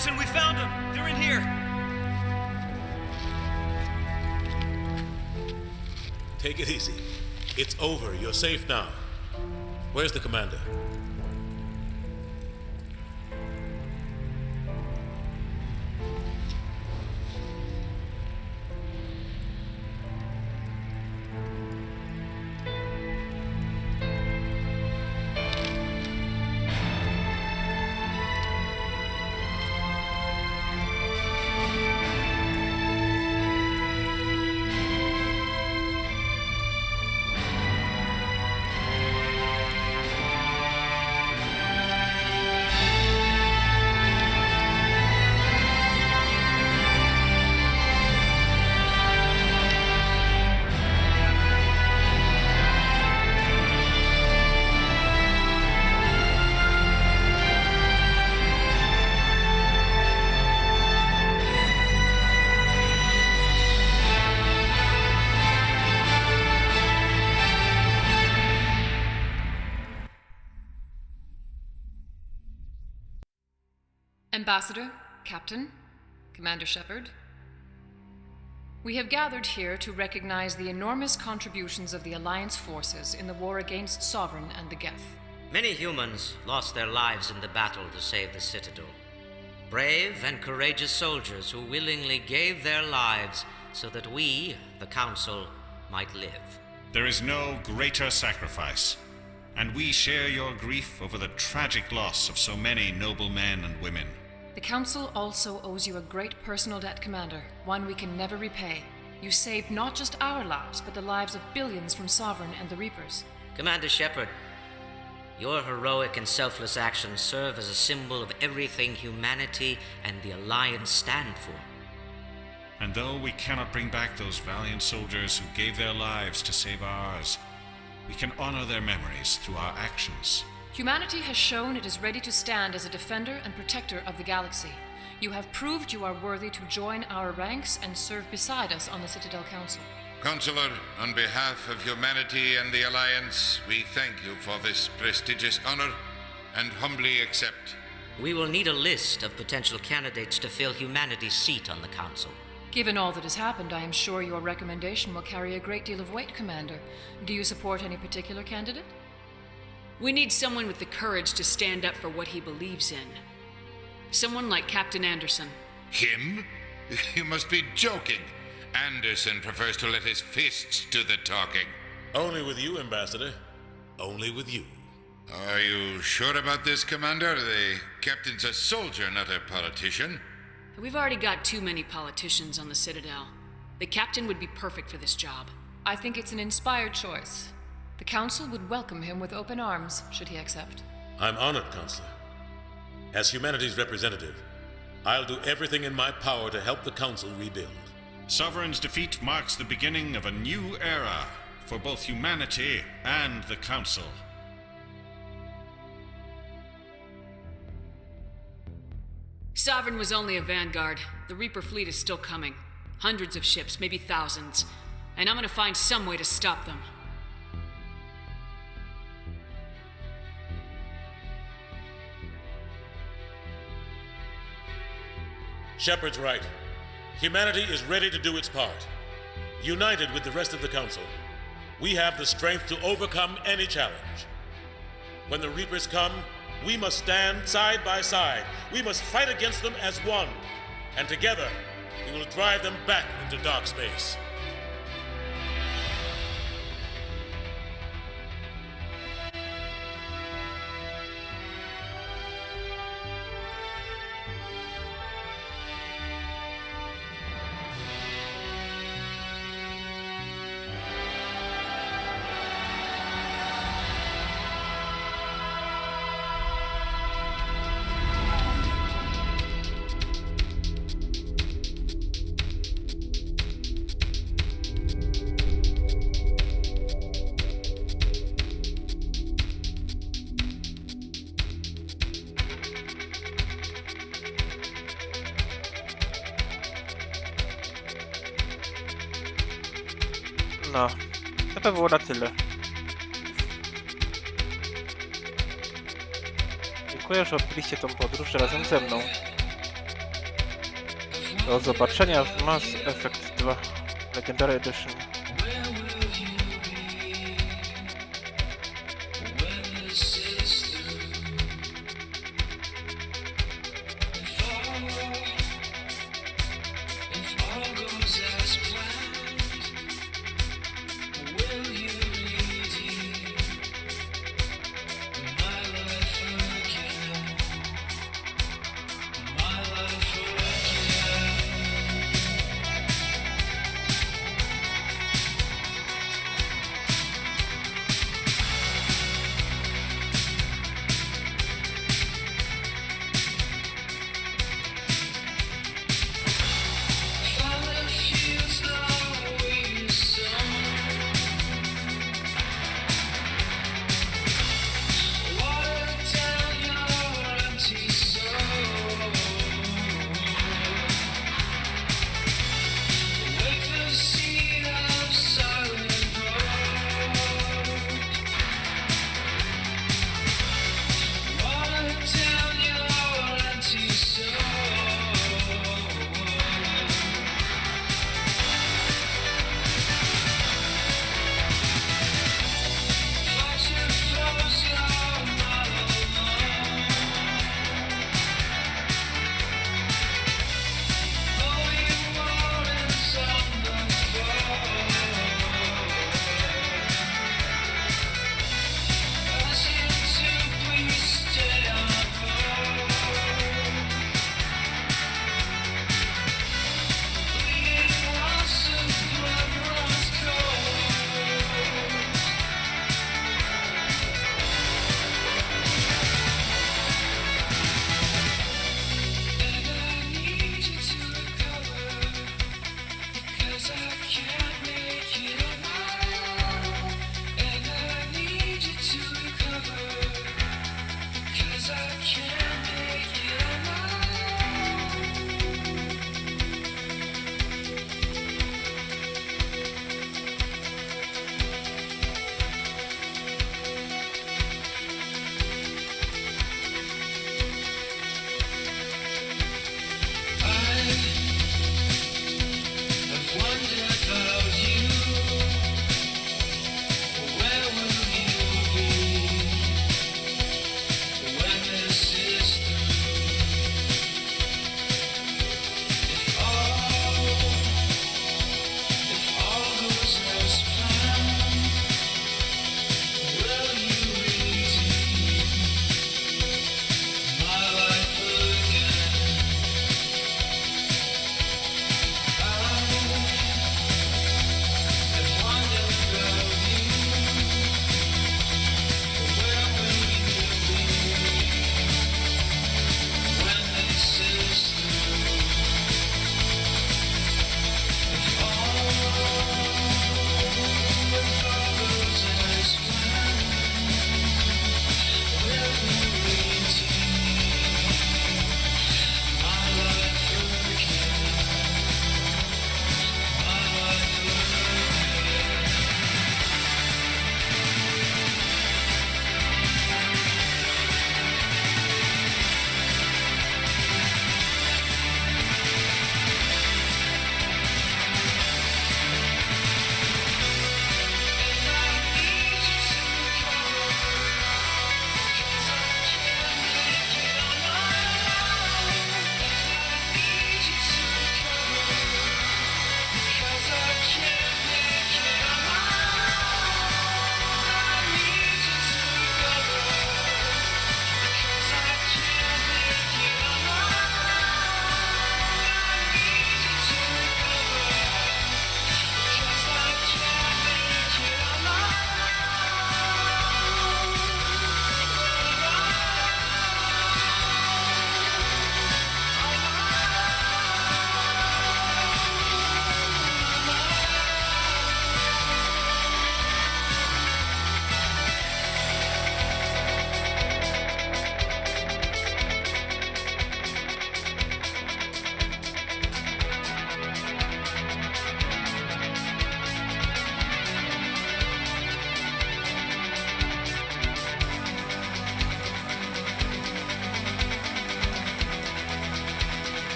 Anderson, we found them! They're in here! Take it easy. It's over. You're safe now. Where's the commander? Ambassador, Captain, Commander Shepard, we have gathered here to recognize the enormous contributions of the Alliance forces in the war against Sovereign and the Geth. Many humans lost their lives in the battle to save the Citadel. Brave and courageous soldiers who willingly gave their lives so that we, the Council, might live. There is no greater sacrifice, and we share your grief over the tragic loss of so many noble men and women. The Council also owes you a great personal debt, Commander, one we can never repay. You saved not just our lives, but the lives of billions from Sovereign and the Reapers. Commander Shepard, your heroic and selfless actions serve as a symbol of everything humanity and the Alliance stand for. And though we cannot bring back those valiant soldiers who gave their lives to save ours, we can honor their memories through our actions. Humanity has shown it is ready to stand as a defender and protector of the galaxy. You have proved you are worthy to join our ranks and serve beside us on the Citadel Council. Counselor, on behalf of humanity and the Alliance, we thank you for this prestigious honor and humbly accept. We will need a list of potential candidates to fill humanity's seat on the Council. Given all that has happened, I am sure your recommendation will carry a great deal of weight, Commander. Do you support any particular candidate? We need someone with the courage to stand up for what he believes in. Someone like Captain Anderson. Him? You must be joking. Anderson prefers to let his fists do the talking. Only with you, Ambassador. Only with you. Are you sure about this, Commander? The captain's a soldier, not a politician. We've already got too many politicians on the Citadel. The captain would be perfect for this job. I think it's an inspired choice. The Council would welcome him with open arms, should he accept. I'm honored, Counselor. As humanity's representative, I'll do everything in my power to help the Council rebuild. Sovereign's defeat marks the beginning of a new era for both humanity and the Council. Sovereign was only a vanguard. The Reaper fleet is still coming. Hundreds of ships, maybe thousands. And I'm gonna find some way to stop them. Shepard's right. Humanity is ready to do its part. United with the rest of the Council, we have the strength to overcome any challenge. When the Reapers come, we must stand side by side. We must fight against them as one. And together, we will drive them back into dark space. No, to by było na tyle. Dziękuję, że odbyliście tą podróż razem ze mną. Do zobaczenia w Mass Effect 2 Legendary Edition.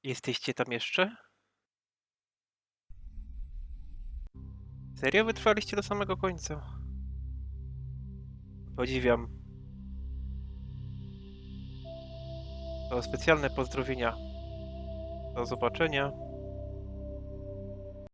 Jesteście tam jeszcze? Serio wytrwaliście do samego końca? Podziwiam. To specjalne pozdrowienia. Do zobaczenia.